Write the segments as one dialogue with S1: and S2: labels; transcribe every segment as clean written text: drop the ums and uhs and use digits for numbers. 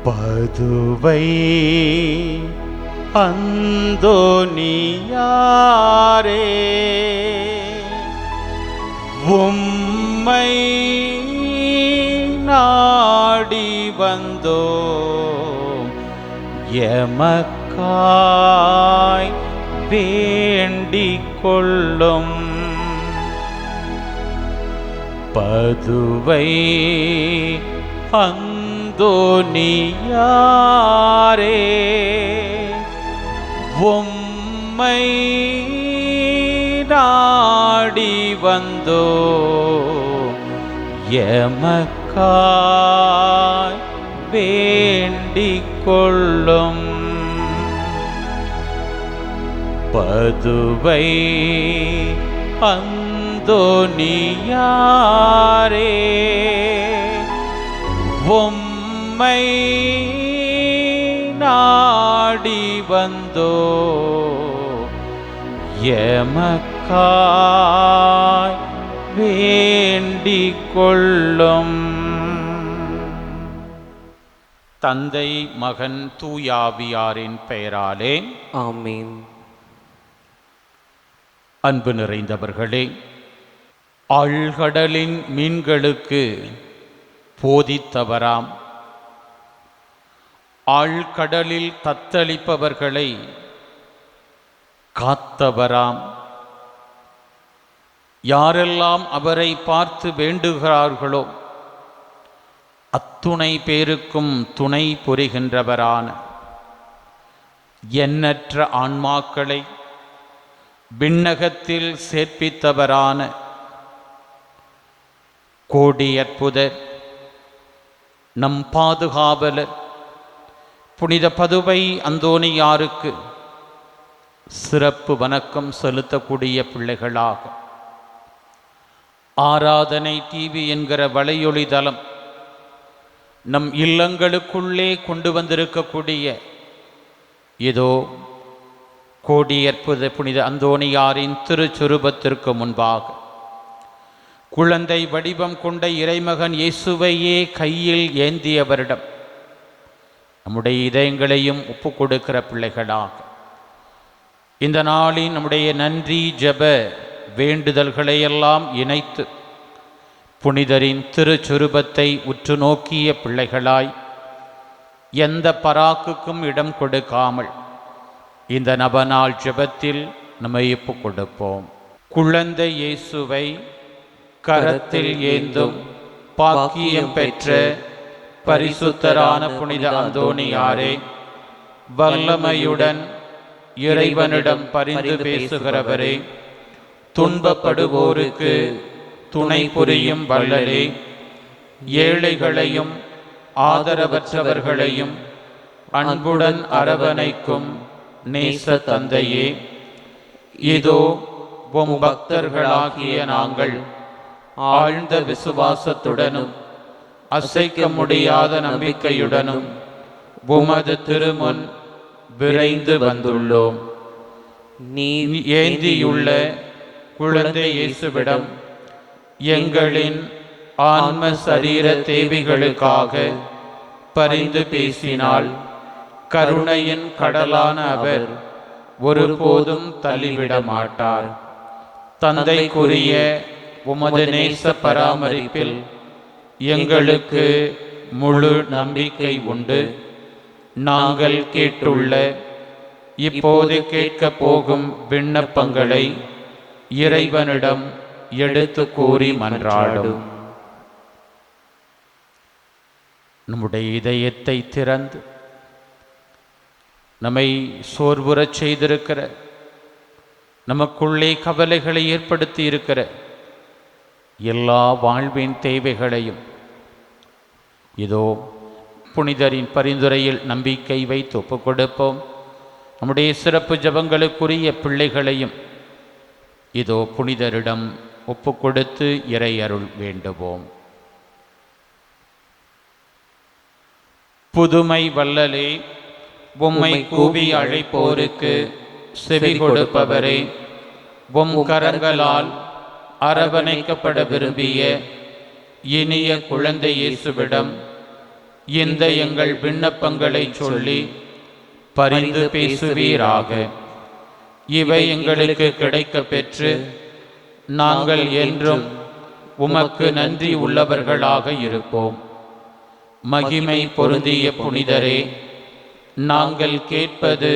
S1: பதுவை அந்தோனியாரே, உம்மை நாடி வந்தோம், எமக்காய் வேண்டிக் கொள்ளும். பதுவை அந்தோனியாரே, உம்மை நாடி வந்தோம், எமக்காய் வேண்டிக் கொள்ளும். பதுவை அந்தோனியாரே, உம்மை நாடி வந்தோம், எமக்காய் வேண்டிக் கொள்ளும். தந்தை, மகன், தூயாவியாரின் பெயராலே
S2: ஆமென்.
S1: அன்பு நிறைந்தவர்களே, ஆழ்கடலின் மீன்களுக்கு போதித்தவராம், ஆழ்கடலில் தத்தளிப்பவர்களை காத்தவராம், யாரெல்லாம் அவரை பார்த்து வேண்டுகிறார்களோ அத்துணை பேருக்கும் துணை புரிகின்றவரான, எண்ணற்ற ஆன்மாக்களை விண்ணகத்தில் சேர்ப்பித்தவரான கோடி அற்புதர், நம் பாதுகாவலர் புனித பதுவை அந்தோனியாருக்கு சிறப்பு வணக்கம் செலுத்தக்கூடிய பிள்ளைகளாக ஆராதனை டிவி என்கிற வலையொலி தளம் நம் இல்லங்களுக்குள்ளே கொண்டு வந்திருக்கக்கூடிய இதோ கோடி அற்புத புனித அந்தோனியாரின் திருச்சுரூபத்திற்கு முன்பாக குழந்தை வடிவம் கொண்ட இறைமகன் இயேசுவையே கையில் ஏந்தியவரிடம் நம்முடைய இதயங்களையும் ஒப்பு கொடுக்கிற பிள்ளைகளாக இந்த நாளின் நம்முடைய நன்றி ஜெப வேண்டுதல்களையெல்லாம் இணைத்து புனிதரின் திருச்சுரூபத்தை உற்று நோக்கிய பிள்ளைகளாய் எந்த பராக்குக்கும் இடம் கொடுக்காமல் இந்த நவநாள் ஜெபத்தில் நம்மை ஒப்பு கொடுப்போம். குழந்தை இயேசுவை கரத்தில் ஏந்தும் பாக்கியம் பெற்ற பரிசுத்தரான புனித அந்தோனியாரே, வல்லமையுடன் இறைவனிடம் பரிந்து பேசுகிறவரே, துன்பப்படுவோருக்கு துணை புரியும் வள்ளலே, ஏழைகளையும் ஆதரவற்றவர்களையும் அன்புடன் அரவணைக்கும் நேச தந்தையே, இதோ உம் பக்தர்களாகிய நாங்கள் ஆழ்ந்த விசுவாசத்துடனும் அசைக்க முடியாத நம்பிக்கையுடனும் உமது திருமுன் விரைந்து வந்துள்ளோம். நீ ஏந்தியுள்ள குழந்தை இயேசுவிடம் எங்களின் ஆன்ம சரீர தேவைகளுக்காக பரிந்து பேசினால் கருணையின் கடலான அவர் ஒருபோதும் தள்ளிவிட மாட்டார். தந்தைக்குரிய உமது நேச பராமரிப்பில் எங்களுக்கு முழு நம்பிக்கை உண்டு. நாங்கள் கேட்டுள்ள இப்போது கேட்கப் போகும் விண்ணப்பங்களை இறைவனிடம் எடுத்து கூறி மன்றாடும். நம்முடைய இதயத்தை திறந்து நம்மை சோர்வுறச் செய்திருக்கிற, நமக்குள்ளே கவலைகளை ஏற்படுத்தி இருக்கிற எல்லா வாழ்வின் தேவைகளையும் இதோ புனிதரின் பரிந்துரையில் நம்பிக்கை வைத்து ஒப்புக் கொடுப்போம். நம்முடைய சிறப்பு ஜெபங்களுக்குரிய பிள்ளைகளையும் இதோ புனிதரிடம் ஒப்புக் கொடுத்து இறை அருள் வேண்டுவோம். புதுமை வள்ளலே, உம்மை கூவி அழைப்போருக்கு செவி கொடுப்பவரே, உம் கரங்களால் அரவணைக்கப்பட விரும்பிய இனிய குழந்தை இயேசுவிடம் இந்த எங்கள் விண்ணப்பங்களை சொல்லி பரிந்து பேசுவீராக. இவை எங்களுக்கு கிடைக்கப் பெற்று நாங்கள் என்றும் உமக்கு நன்றி உள்ளவர்களாக இருப்போம். மகிமை பொருந்திய புனிதரே, நாங்கள் கேட்பது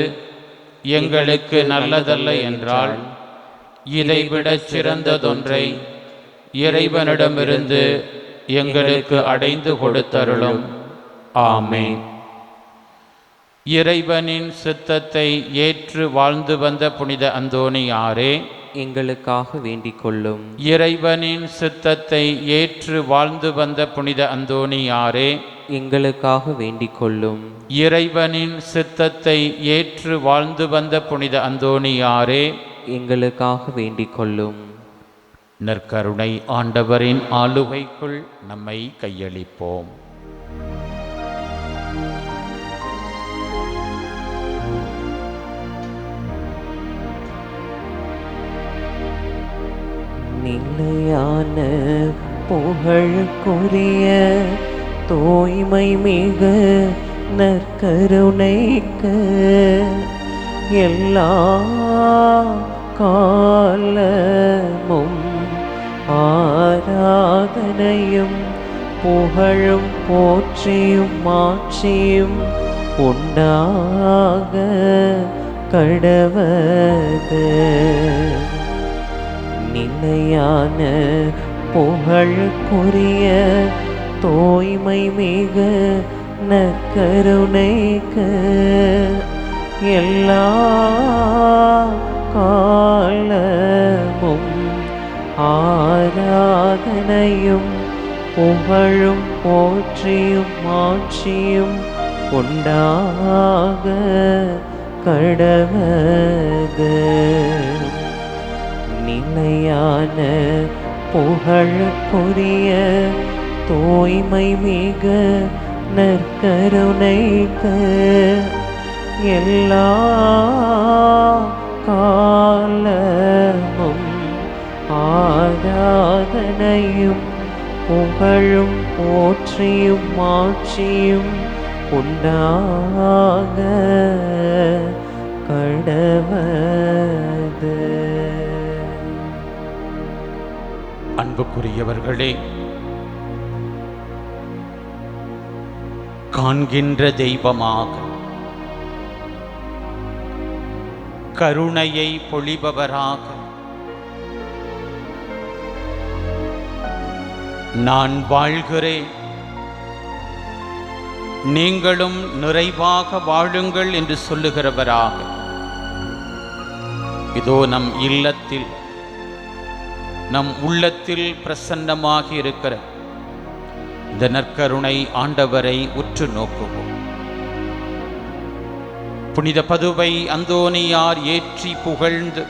S1: எங்களுக்கு நல்லதல்ல என்றால் இதைவிட சிறந்ததொன்றை இறைவனிடமிருந்து எங்களுக்கு அடைந்து கொடுத்தருளும். ஆமென். இறைவனின் சித்தத்தை ஏற்று வாழ்ந்து வந்த புனித அந்தோணியாரே,
S2: எங்களுக்காக வேண்டிக் கொள்ளும்.
S1: இறைவனின் சித்தத்தை ஏற்று வாழ்ந்து வந்த புனித அந்தோணியாரே,
S2: எங்களுக்காக வேண்டிக் கொள்ளும்.
S1: இறைவனின் சித்தத்தை ஏற்று வாழ்ந்து வந்த புனித அந்தோணியாரே,
S2: எங்களுக்காக வேண்டிக் கொள்ளும்.
S1: நற்கருணை ஆண்டவரின் ஆளுகைக்குள் நம்மை கையளிப்போம்.
S2: நிலையான புகழுக்குரிய தூய்மை மிகு நற்கருணைக்கு எல்லா காலமும் ஆராதனையும் புகழும் போற்றியும் மாட்சியும் உண்டாக கடவது. நிலையான புகழுக்குரிய தூய்மை மிகு நற்கருணைக்கு எல்லா காலமும் ஆராதனையும் புகழும் போற்றியும் மாட்சியும் உண்டாக கடவது. நிலையான புகழுக்குரிய தூய்மை மிகு நற்கருணைக்கு எல்லா காலமும் ஆராதனையும் புகழும் போற்றியும் மாட்சியும் உண்டாக கடவது.
S1: அன்புக்குரியவர்களே, காண்கின்ற தெய்வமாக கருணையை பொழிபவராக நான் வாழ்கிறேன், நீங்களும் நிறைவாக வாழுங்கள் என்று சொல்லுகிறவராக இதோ நம் இல்லத்தில் நம் உள்ளத்தில் பிரசன்னமாகி இருக்கிற இந்த நற்கருணை ஆண்டவரை உற்று நோக்குவோம். புனித பதுவை அந்தோணியார் ஏற்றி புகழ்ந்து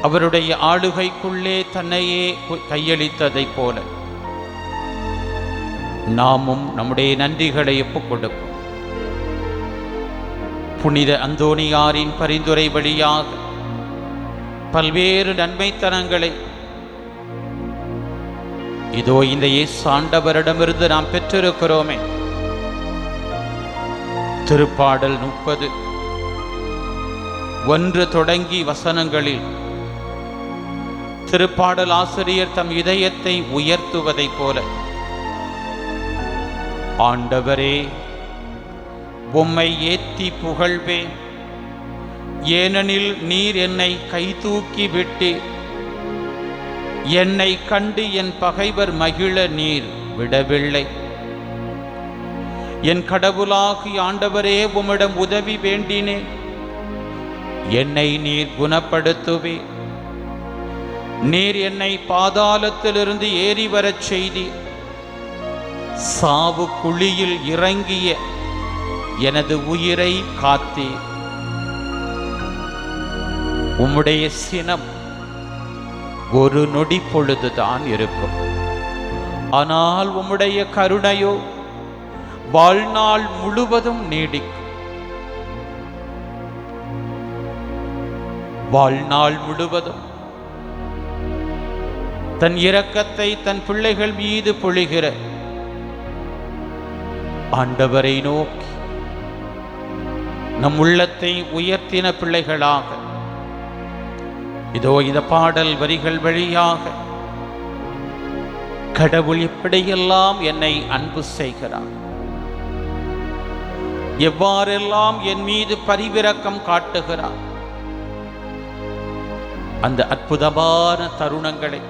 S1: அவருடைய ஆளுகைக்குள்ளே தன்னையே கையளித்ததைப் போல நாமும் நம்முடைய நன்றிகளை ஒப்புக் கொடுப்போம். புனித அந்தோணியாரின் பரிந்துரை வழியாக பல்வேறு நன்மைத்தனங்களை இதோ இந்த இயேசு ஆண்டவரிடமிருந்து நாம் பெற்றிருக்கிறோமே. திருப்பாடல் 30 தொடங்கி வசனங்களில் திருப்பாடல் ஆசிரியர் தம் இதயத்தை உயர்த்துவதைப் போல, ஆண்டவரே உம்மை ஏத்தி புகழ்வேன், ஏனெனில் நீர் என்னை கைதூக்கி விட்டு என்னை கண்டு என் பகைவர் மகிழ நீர் விடவில்லை. என் கடவுளாகி ஆண்டவரே உம்மிடம் உதவி வேண்டினேன், என்னை நீர் குணப்படுத்துவே. நீர் என்னை பாதாளத்திலிருந்து ஏறி வரச் செய்தி, சாவு குழியில் இறங்கிய எனது உயிரை காத்தீர். உம்முடைய சினம் ஒரு நொடி பொழுதுதான் இருக்கும், ஆனால் உம்முடைய கருணையோ வாழ்நாள் முழுவதும் நீடிக்கும். வாழ்நாள் முழுவதும் தன் இரக்கத்தை தன் பிள்ளைகள் மீது பொழிகிற ஆண்டவரை நோக்கி நம் உள்ளத்தை உயர்த்தின பிள்ளைகளாக இதோ இந்த பாடல் வரிகள் வழியாக கடவுள் எப்படியெல்லாம் என்னை அன்பு செய்கிறார், எவ்வாறெல்லாம் என் மீது பரிவிரக்கம் காட்டுகிறார், அந்த அற்புதமான தருணங்களை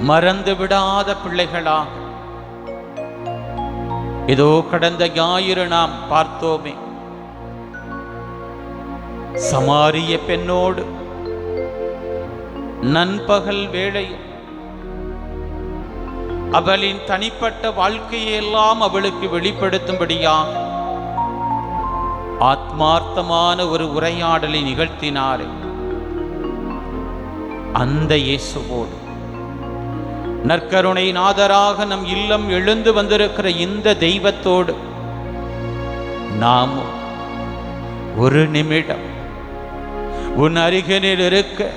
S1: மறந்து விடாத பிள்ளைகளாக இதோ கடந்த ஞாயிறு நாம் பார்த்தோமே, சமாரிய பெண்ணோடு நண்பகல் வேளையில் அவளின் தனிப்பட்ட வாழ்க்கையெல்லாம் அவளுக்கு வெளிப்படுத்தும்படியாக ஆத்மார்த்தமான ஒரு உரையாடலை நிகழ்த்தினாரே, அந்த இயேசுவோடு நற்கருணை நாதராக நம் இல்லம் எழுந்து வந்திருக்கிற இந்த தெய்வத்தோடு நாம் ஒரு நிமிடம் உன் அருகினில் இருக்க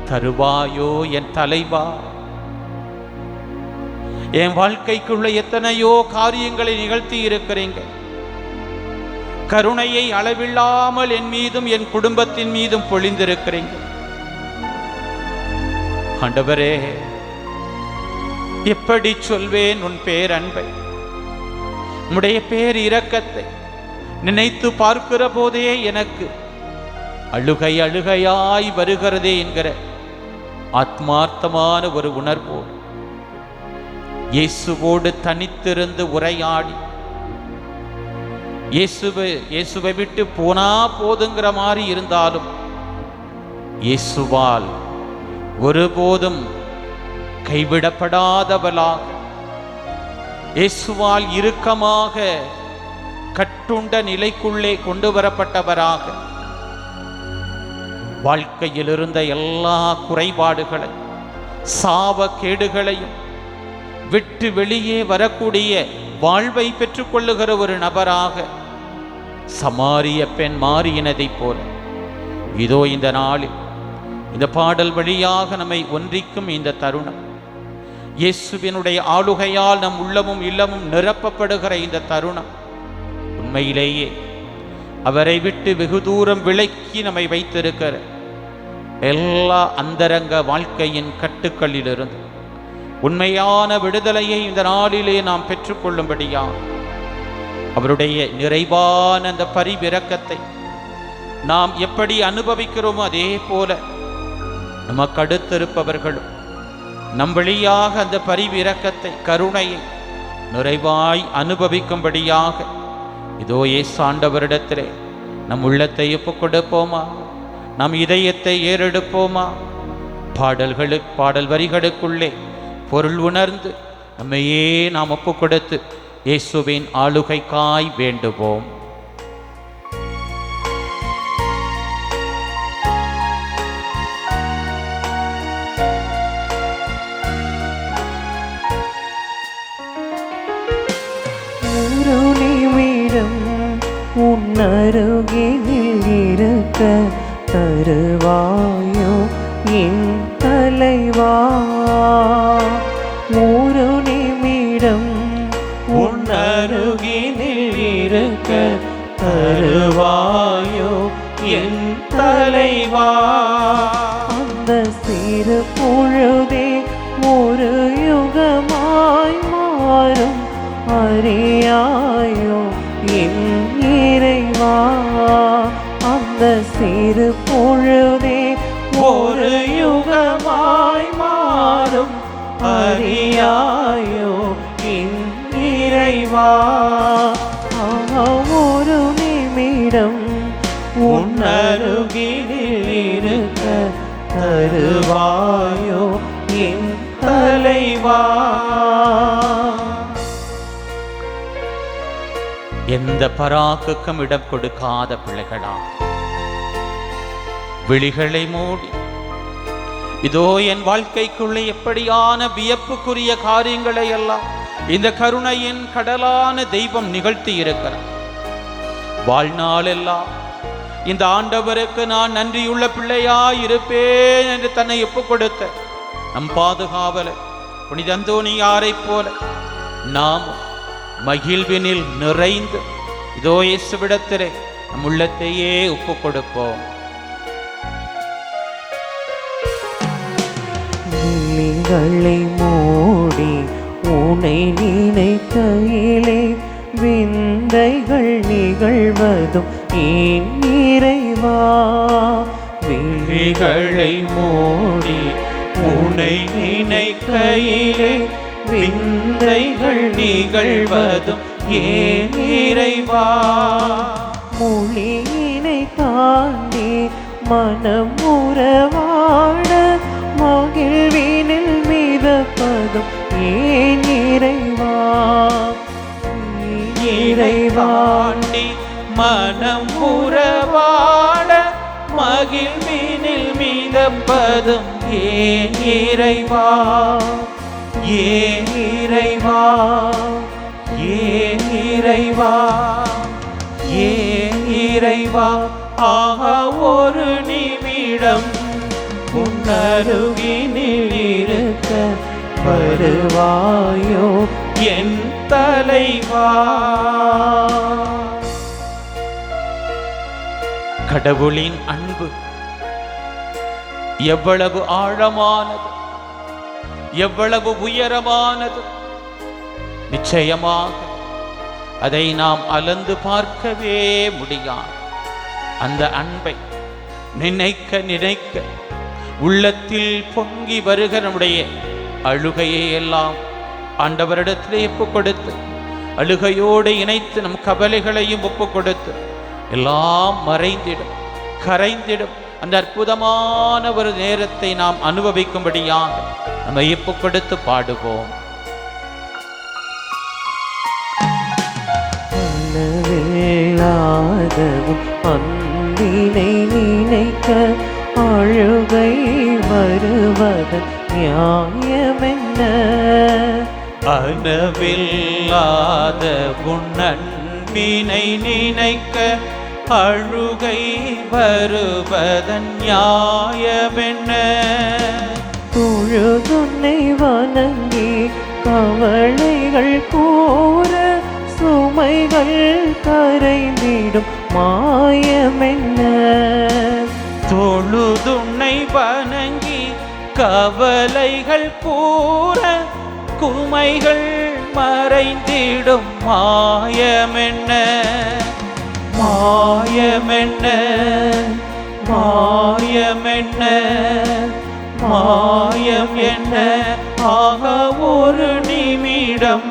S1: தருவாயோ என் தலைவா? என் வாழ்க்கைக்குள்ள எத்தனையோ காரியங்களை நிகழ்த்தி இருக்கிறீங்க. கருணையை அளவில்லாமல் என் மீதும் என் குடும்பத்தின் மீதும் பொழிந்திருக்கிறீங்க. ஆண்டவரே, எப்படி சொல்வேன் உன் பேரன்பை, உம்முடைய பேர் இரக்கத்தை நினைத்து பார்க்கிற போதே எனக்கு அழுகை அழுகையாய் வருகிறதே என்கிற ஆத்மார்த்தமான ஒரு உணர்வோடு இயேசுவோடு தனித்திருந்து உரையாடி இயேசுவை விட்டு போனா போதுங்கிற மாதிரி இருந்தாலும் இயேசுவால் ஒருபோதும் கைவிடப்படாதவளாக, இயேசுவால் இறுக்கமாக கட்டுண்ட நிலைக்குள்ளே கொண்டு வரப்பட்டவராக, வாழ்க்கையில் இருந்த எல்லா குறைபாடுகளை சாபக்கேடுகளையும் விட்டு வெளியே வரக்கூடிய வாழ்வை பெற்றுக்கொள்ளுகிற ஒரு நபராக சமாரிய பெண் மாறினதைப் போல இதோ இந்த நாளில் இந்த பாடல் வழியாக நம்மை ஒன்றிக்கும் இந்த தருணம், இயேசுவினுடைய ஆளுகையால் நம் உள்ளமும் இல்லமும் நிரப்பப்படுகிற இந்த தருணம் உண்மையிலேயே அவரை விட்டு வெகு தூரம் விலக்கி நம்மை வைத்திருக்கிற எல்லா அந்தரங்க வாழ்க்கையின் கட்டுக்களிலிருந்து உண்மையான விடுதலையை இந்த நாளிலே நாம் பெற்றுக்கொள்ளும்படியா அவருடைய நிறைவான அந்த பரிவிரக்கத்தை நாம் எப்படி அனுபவிக்கிறோமோ அதே போல நமக்கு அடுத்திருப்பவர்களும் நம் வழியாக அந்த பரிவிரக்கத்தை கருணையை நிறைவாய் அனுபவிக்கும்படியாக இதோ இயேசாண்டவரிடத்திலே நம் உள்ளத்தை ஒப்புக் கொடுப்போமா? நம் இதயத்தை ஏறெடுப்போமா? பாடல் வரிகளுக்குள்ளே பொருள் உணர்ந்து நம்மையே நாம் ஒப்புக் கொடுத்து இயேசுவின் ஆளுகைக்காய் வேண்டுவோம்.
S2: ஒரு நிமிடம் உன்னருகினில் இருக்க தருவாயோ என் தலைவா? ஒரு நிமிடம் உன்னருகினில் இருக்க தருவாயோ என் தலைவா? அந்த சிறு பொழுதே ஒரு யுகமாய் மாறும் அறியாயோ என் இறைவா? அந்த சிறு பொழுதே ஒரு யுகமாய் மாறும் அறியாயோ என் இறைவா? ஒரு நிமிடம் உன் அருகினில் இருக்க தருவாயோ என் தலைவா?
S1: எந்த பராக்குக்கும் இடம் கொடுக்காத பிள்ளைகளா விழிகளை மூடி இதோ என் வாழ்க்கைக்குள்ளே எப்படியான வியப்புக்குரிய காரியங்களை எல்லாம் இந்த கருணையின் கடலான தெய்வம் நிகழ்த்தி இருக்கிறார். வாழ்நாளெல்லாம் இந்த ஆண்டவருக்கு நான் நன்றியுள்ள பிள்ளையாய் இருப்பேன் என்று தன்னை ஒப்புக் கொடுத்த நம் பாதுகாவலர் புனித அந்தோணியாரைப் போல நாம் மகிழ்வினில் நிறைந்து இதோ இயேசுவிடத்திலே நம் உள்ளத்தையே ஒப்பு கொடுப்போம்.
S2: விழிகளை மூடி உனை நினைக்கையிலே விந்தைகள் நிகழ்வதும் ஏன் இறைவா.
S1: விழிகளை மூடி உனை நினைக்கையிலே விந்தைகள் நிகழ்வதும் ஏன் இறைவா.
S2: மொழியினை தாண்டி மனம் உறவாட மகிழ்வினில் மிதப்பதும் ஏன் இறைவா.
S1: இறைவாண்டி மனம் உறவாட மகிழ்வினில் மிதப்பதும் ஏன் இறைவா. ஏன் இறைவா, ஏன் இறைவா, ஏன் இறைவா. ஆகா ஒரு நிமிடம்
S2: உன்னருகினில் இருக்க வருவாயோ
S1: என் தலைவா. கடவுளின் அன்பு எவ்வளவு ஆழமானது, எவ்வளவு உயரமானது. நிச்சயமாக அதை நாம் அளந்து பார்க்கவே முடியாது. அந்த அன்பை நினைக்க நினைக்க உள்ளத்தில் பொங்கி வருகிற நம்முடைய அழுகையை எல்லாம் ஆண்டவரிடத்திலே ஒப்பு கொடுத்து, அழுகையோடு இணைத்து நம் கவலைகளையும் ஒப்பு கொடுத்து எல்லாம் மறைந்திடும், கரைந்திடும். அந்த அற்புதமான ஒரு நேரத்தை நாம் அனுபவிக்கும்படியாக நம்ம ஒப்பு கொடுத்து பாடுவோம்.
S2: அளவில்லாதவும் அன்பினை நினைக்க அழுகை வருவதன் நியாயமென்ன.
S1: அளவில்லாத உன் அன்பினை நினைக்க அழுகை வருவதன் நியாயமென்ன.
S2: தொழுதுன்னை வணங்கி கவலைகள் கூற சுமைகள் கரைந்திடும் மாயமென்ன.
S1: தொழுதுன்னை வணங்கி கவலைகள் கூற குமைகள் மறைந்திடும் மாயமென்ன. மாயமென்ன, மாயமென்ன, மாயம் என்ன. ஆக ஒரு நிமிடம்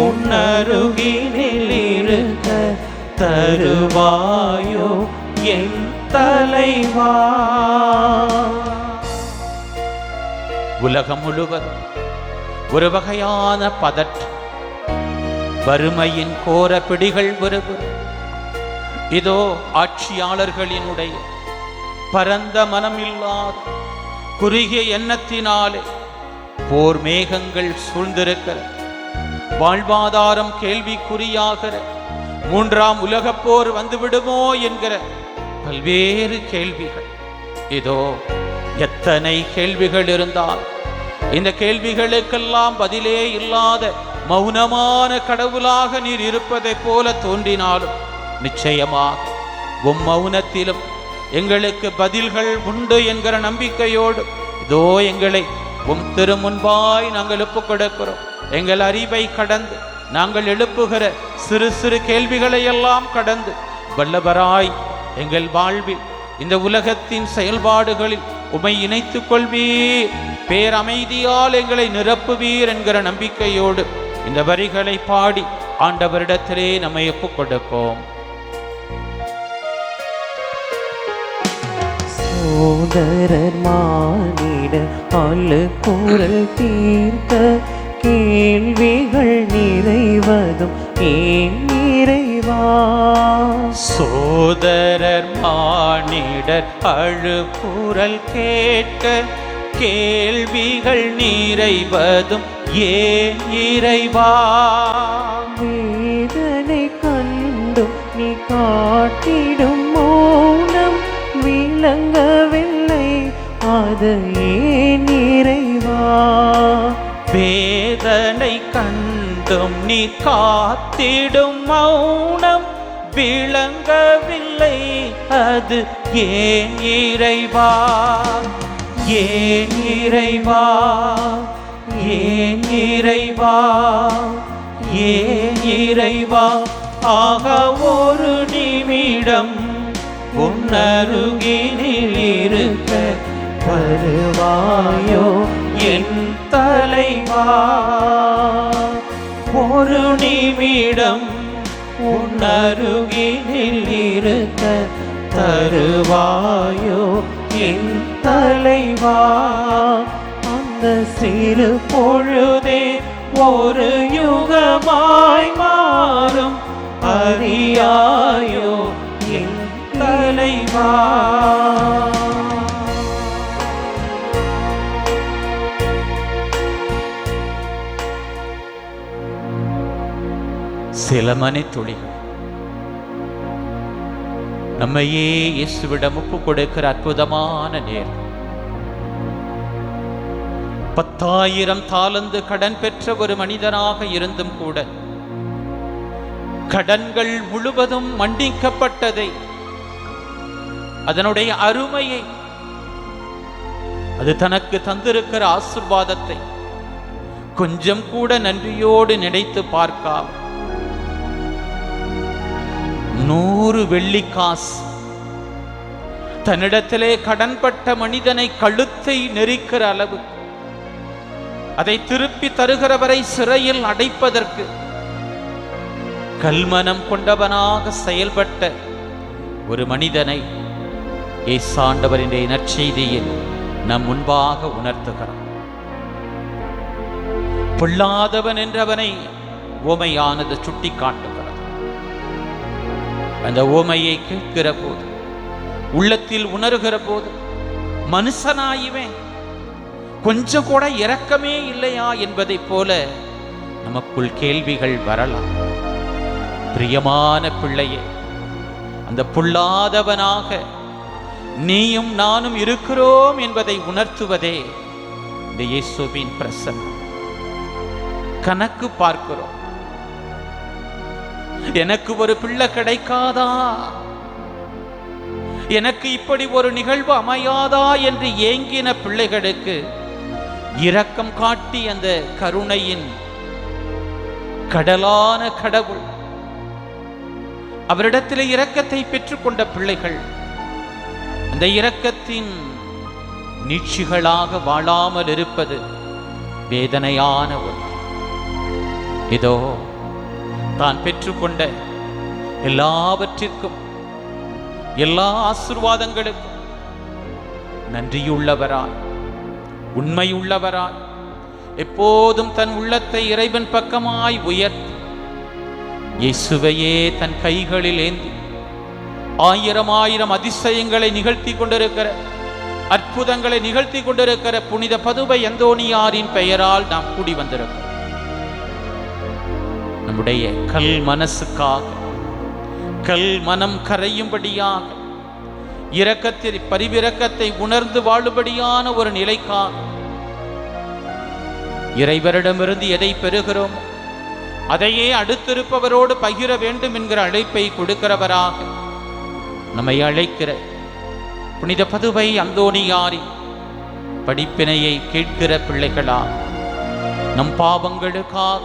S1: உன்னருகினில் இருக்க தருவாயோ என் தலைவா. உலகம் முழுவதும் ஒரு வகையான பதற்றம், வறுமையின் கோர பிடிகள் வருவது. இதோ ஆட்சியாளர்களினுடைய பரந்த மனமில்லாத குறுகிய எண்ணத்தினாலே போர் மேகங்கள் சூழ்ந்திருக்கிற, வாழ்வாதாரம் கேள்விக்குறியாகிற, மூன்றாம் உலகப் போர் வந்துவிடுமோ என்கிற பல்வேறு கேள்விகள். இதோ எத்தனை கேள்விகள் இருந்தால் இந்த கேள்விகளுக்கெல்லாம் பதிலே இல்லாத மௌனமான கடவுளாக நீர் இருப்பதைப் போல தோன்றினாலும் நிச்சயமாக மௌனத்திலும் எங்களுக்கு பதில்கள் உண்டு என்கிற நம்பிக்கையோடு இதோ எங்களை திருமுன்பாய் நாங்கள் ஒப்புக் கொடுக்கிறோம். எங்கள் அறிவை கடந்து நாங்கள் எழுப்புகிற சிறு சிறு கேள்விகளை எல்லாம் கடந்து வல்லவராய் எங்கள் வாழ்வில் இந்த உலகத்தின் செயல்பாடுகளில் உம்மை இணைத்துக் கொள்வீர், பேரமைதியால் எங்களை நிரப்புவீர் என்கிற நம்பிக்கையோடு இந்த வரிகளை பாடி ஆண்டவரிடத்திலே நம்மை ஒப்புக் கொடுப்போம்.
S2: சோதரர் மானிட அழுக்குரல் தீர்க்க கேள்விகள் நிறைவதும் ஏன் இறைவா.
S1: சோதரர் மானிடர் அழுக்குரல் கேட்க கேள்விகள் நிறைவதும் ஏன் இறைவா.
S2: வேதனை கண்டும் நீ காட்டிடும் மௌனம் விளங்கவில்லை, அது ஏன் இறைவா.
S1: வேதனை கண்டு இருந்தும் நீ காத்திடும் மௌனம் விளங்கவில்லை. அது ஏன் இறைவா, ஏன் இறைவா, ஏன் இறைவா, ஏன் இறைவா. ஆக ஒரு நிமிடம் உன்னருகினில் இருக்க வருவாயோ என் தலைவா. ஒரு நிமிடம் உன்னருகினில் இருக்க தருவாயோ என் தலைவா. அந்த சிறு பொழுதே ஒரு யுகமாய் மாறும் அறியாயோ என் தலைவா. சில மணித்துளிகள் நம்மையே இயேசுவிடம் ஒப்பு கொடுக்கிற அற்புதமான நேரம். 10,000 தாலந்து கடன் பெற்ற ஒரு மனிதனாக இருந்தும் கூட கடன்கள் முழுவதும் மன்னிக்கப்பட்டதை, அதனுடைய அருமையை, அது தனக்கு தந்திருக்கிற ஆசீர்வாதத்தை கொஞ்சம் கூட நன்றியோடு நினைத்து பார்க்காம 100 வெள்ளிக்காசு தன்னிடத்திலே கடன்பட்ட மனிதனை கழுத்தை நெரிக்கிற அளவு, அதை திருப்பி தருகிறவரை சிறையில் அடைப்பதற்கு கல்மனம் கொண்டவனாக செயல்பட்ட ஒரு மனிதனை இயேசாண்டவரின் நற்செய்தியில் நம் முன்பாக உணர்த்துகிறார். பொல்லாதவன் என்றவனை உவமையானது சுட்டி காட்டுகிறது. அந்த உவமையை கேட்கிற போது, உள்ளத்தில் உணர்கிற போது, மனுஷனாயுமே கொஞ்சம் கூட இரக்கமே இல்லையா என்பதை போல நமக்குள் கேள்விகள் வரலாம். பிரியமான பிள்ளையே, அந்த பொல்லாதவனாக நீயும் நானும் இருக்கிறோம் என்பதை உணர்த்துவதே இந்த இயேசுவின் பிரசன்னம். கணக்கு பார்க்கிறோம். எனக்கு ஒரு பிள்ளை கிடைக்காதா, எனக்கு இப்படி ஒரு நிகழ்வு அமையாதா என்று ஏங்கின பிள்ளைகளுக்கு இரக்கம் காட்டி அந்த கருணையின் கடலான கடவுள் அவரிடத்தில் இரக்கத்தை பெற்றுக்கொண்ட பிள்ளைகள் அந்த இரக்கத்தின் நீட்சிகளாக வாழாமல் இருப்பது வேதனையான ஒன்று. இதோ தான் பெற்றுக்கொண்ட எல்லாவற்றிற்கும், எல்லா ஆசீர்வாதங்களுக்கும் நன்றியுள்ளவராய், உண்மையுள்ளவராய், எப்போதும் தன் உள்ளத்தை இறைவன் பக்கமாய் உயர்த்தி இயேசுவையே தன் கைகளில் ஏந்தி 1000 அதிசயங்களை நிகழ்த்தி கொண்டிருக்கிற, அற்புதங்களை நிகழ்த்தி கொண்டிருக்கிற புனித பதுவை அந்தோணியாரின் பெயரால் நாம் கூடி வந்திருக்கிறோம். நம்முடைய கல் மனசுக்காக, கல் மனம் கரையும்படியாக, இரக்கத்தில் பரிவிரக்கத்தை உணர்ந்து வாழும்படியான ஒரு நிலைக்காக, இறைவரிடமிருந்து எதை பெறுகிறோம் அதையே அடுத்திருப்பவரோடு பகிர வேண்டும் என்கிற அழைப்பை கொடுக்கிறவராக நம்மை அழைக்கிற புனித பதுவை அந்தோணியாரி படிப்பினையை கேட்கிற பிள்ளைகளா, நம் பாவங்களுக்காக,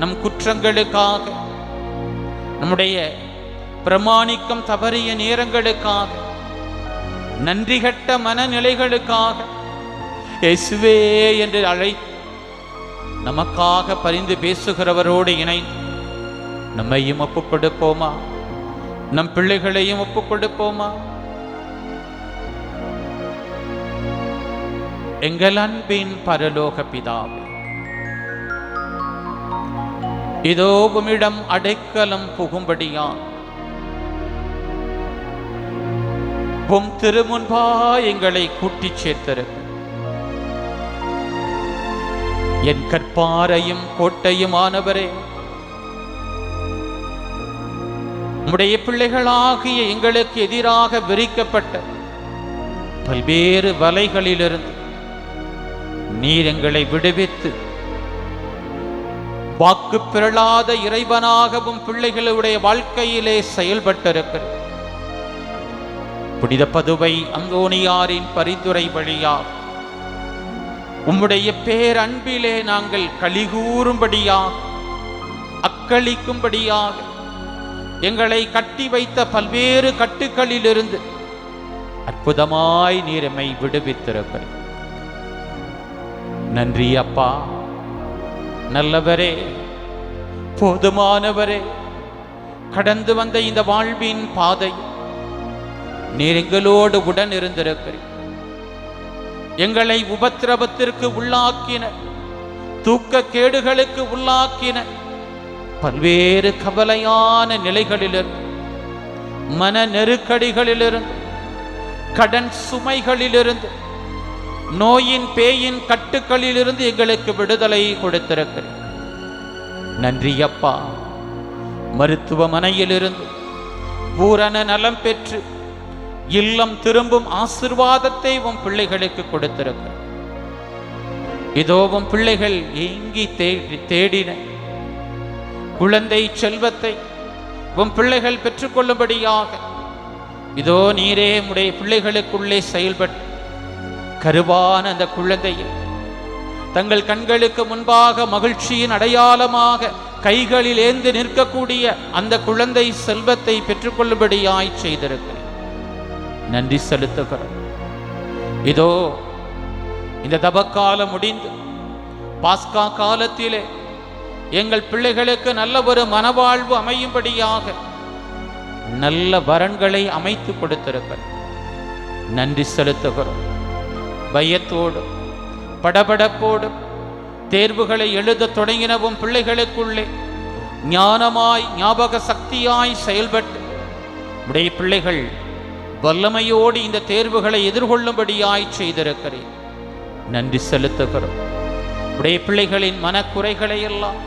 S1: நம் குற்றங்களுக்காக, நம்முடைய பிரமாணிக்கம் தவறிய நேரங்களுக்காக, நன்றிகட்ட மனநிலைகளுக்காக இயேசுவே என்று அழைத்து நமக்காக பரிந்து பேசுகிறவரோடு இணைந்து நம்மையும் ஒப்புக் கொடுப்போமா? நம் பிள்ளைகளையும் ஒப்புக் கொடுப்போமா? எங்கள் அன்பின் பரலோக பிதாவே, இதோ உம்மிடம் அடைக்கலம் புகும்படியா உம் திருமுன்பா எங்களை கூட்டிச் சேர்த்திருக்க என் கற்பாரையும் கோட்டையுமானவரே, உம்முடைய பிள்ளைகளாகிய எங்களுக்கு எதிராக விரிக்கப்பட்ட பல்வேறு வலைகளிலிருந்து நீர் எங்களை விடுவித்து வாக்கு பிறளாத இறைவனாகவும் பிள்ளைகளுடைய வாழ்க்கையிலே செயல்பட்டிருக்கிறது. புனித பதுவை அந்தோணியாரின் பரிந்துரை வழியாக உம்முடைய பேரன்பிலே நாங்கள் கலிகூறும்படியாக, அக்களிக்கும்படியாக எங்களை கட்டி வைத்த பல்வேறு கட்டுக்களிலிருந்து அற்புதமாய் நீர் எம்மை விடுவித்திருக்கிறீர். நன்றி அப்பா. நல்லவரே, போதுமானவரே, கடந்து வந்த இந்த வாழ்வின் பாதை நீர் எங்களோடு உடன் இருந்திருக்கிறீர். எங்களை உபத்திரவத்திற்கு உள்ளாக்கின, தூக்க கேடுகளுக்கு உள்ளாக்கின பல்வேறு கவலையான நிலைகளிலிருந்து, மன நெருக்கடிகளிலிருந்து, கடன் சுமைகளிலிருந்து, நோயின் பேயின் கட்டுக்களிலிருந்து எங்களுக்கு விடுதலை கொடுத்திருக்கிறேன். நன்றி அப்பா. மருத்துவமனையிலிருந்து பூரண நலம் பெற்று இல்லம் திரும்பும் ஆசீர்வாதத்தை உம் பிள்ளைகளுக்கு கொடுத்திருக்கிற. இதோ உம் பிள்ளைகள் ஏங்கி தேடின குழந்தை செல்வத்தை உம் பிள்ளைகள் பெற்றுக்கொள்ளும்படியாக இதோ நீரே உடைய பிள்ளைகளுக்குள்ளே செயல்பட்டு கருவான அந்த குழந்தையை தங்கள் கண்களுக்கு முன்பாக மகிழ்ச்சியின் அடையாளமாக கைகளில் ஏந்து நிற்கக்கூடிய அந்த குழந்தை செல்வத்தை பெற்றுக்கொள்ளும்படியாய் செய்திருக்கிறேன். நன்றி செலுத்துகிறோம். இதோ இந்த தபக்காலம் முடிந்து பாஸ்கா காலத்திலே எங்கள் பிள்ளைகளுக்கு நல்ல ஒரு மனவாழ்வு அமையும்படியாக நல்ல வரன்களை அமைத்து கொடுத்திருக்கிறோம். நன்றி செலுத்துகிறோம். பயத்தோடும் படபடப்போடும் தேர்வுகளை எழுத தொடங்கினவும் பிள்ளைகளுக்குள்ளே ஞானமாய் ஞாபக சக்தியாய் செயல்பட்டு உடைய பிள்ளைகள் வல்லமையோடு இந்த தேர்வுகளை எதிர்கொள்ளும்படியாய் செய்திருக்கிறேன். நன்றி செலுத்துகிறோம். உடைய பிள்ளைகளின் மனக்குறைகளை எல்லாம்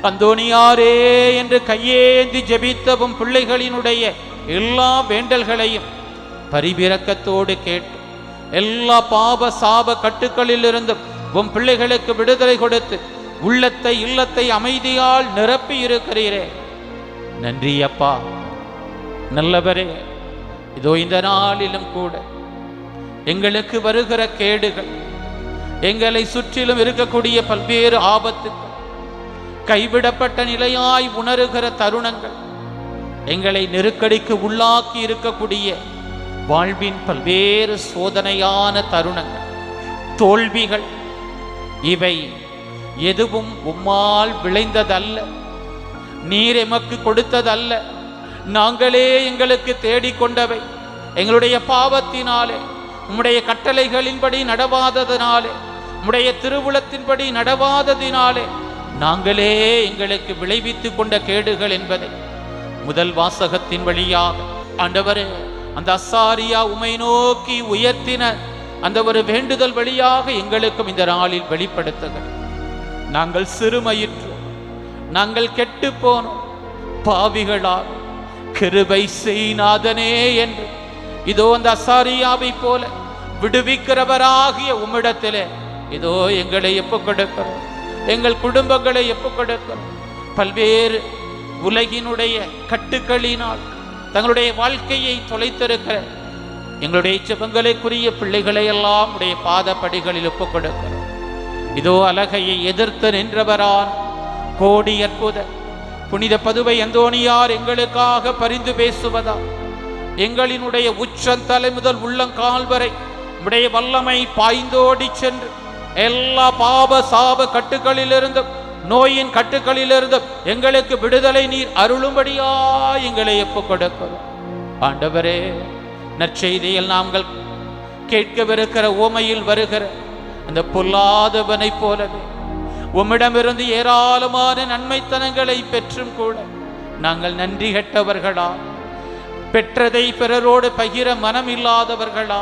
S1: அந்தோணியாரே என்று கையேந்தி ஜெபித்தவும் பிள்ளைகளினுடைய எல்லா வேண்டல்களையும் பரிவிரக்கத்தோடு கேட்டு எல்லா பாவ சாப கட்டுக்களிலிருந்து உம் பிள்ளைகளுக்கு விடுதலை கொடுத்து உள்ளத்தை இல்லத்தை அமைதியால் நிரப்பி இருக்கிறீரே. நன்றி அப்பா. நல்லவரே, இதோ இந்த நாளிலும் கூட எங்களுக்கு வருகிற கேடுகள், எங்களை சுற்றிலும் இருக்கக்கூடிய பல்வேறு ஆபத்துகள், கைவிடப்பட்ட நிலையாய் உணருகிற தருணங்கள், எங்களை நெருக்கடிக்கு உள்ளாக்கி இருக்கக்கூடிய வாழ்வின் பல்வேறு சோதனையான தருணங்கள், தோல்விகள், இவை எதுவும் உம்மால் விளைந்ததல்ல, நீர் எமக்கு கொடுத்ததல்ல, நாங்களே எங்களுக்கு தேடிக்கொண்டவை. எங்களுடைய பாவத்தினாலே, உம்முடைய கட்டளைகளின்படி நடவாததினாலே, உம்முடைய திருவுளத்தின்படி நடவாததினாலே நாங்களே எங்களுக்கு விளைவித்து கொண்ட கேடுகள் என்பதை முதல் வாசகத்தின் வழியாக ஆண்டவரே அந்த அசாரியா உமை நோக்கி உயர்த்தின அந்த ஒரு வேண்டுதல் வழியாக எங்களுக்கும் இந்த நாளில் வெளிப்படுத்துகிறோம். நாங்கள் சிறுமையிற்றோம், நாங்கள் கெட்டு போனோம், பாவிகளால் கிருபை செய்நாதனே என்று இதோ அந்த அசாரியாவை போல விடுவிக்கிறவராகிய உம்மிடத்திலே இதோ எங்களை எப்போ கொடுக்கிறோம், எங்கள் குடும்பங்களை எப்போ கொடுக்கிறோம். பல்வேறு உலகினுடைய கட்டுக்களினால் தங்களுடைய வாழ்க்கையை தொலைத்திருக்கிற எங்களுடைய ஜெபங்களுக்குரிய பிள்ளைகளை எல்லாம் உடைய பாதப்படிகளில் ஒப்புக் கொடுக்கிறோம். இதோ அலகையை எதிர்த்து நின்றவரான் கோடி அற்புத புனித பதுவை அந்தோணியார் எங்களுக்காக பரிந்து பேசுவதா, எங்களினுடைய உச்சந்தலை முதல் உள்ளங்கால் வரை உடைய வல்லமை பாய்ந்தோடி சென்று எல்லா பாவ சாப கட்டுக்களிலிருந்தும் நோயின் கட்டுக்களிலிருந்தும் எங்களுக்கு விடுதலை நீர் அருளும்படியா எங்களை ஒப்புக் கொடுக்கிறோம். ஆண்டவரே, நற்செய்தியில் நாங்கள் கேட்கவிருக்கிற ஓமையில் வருகிற அந்த பொல்லாதவனை போலவே உம்மிடமிருந்து ஏராளமான நன்மைத்தனங்களை பெற்றும் கூட நாங்கள் நன்றி கெட்டவர்களா, பெற்றதை பிறரோடு பகிர மனம் இல்லாதவர்களா,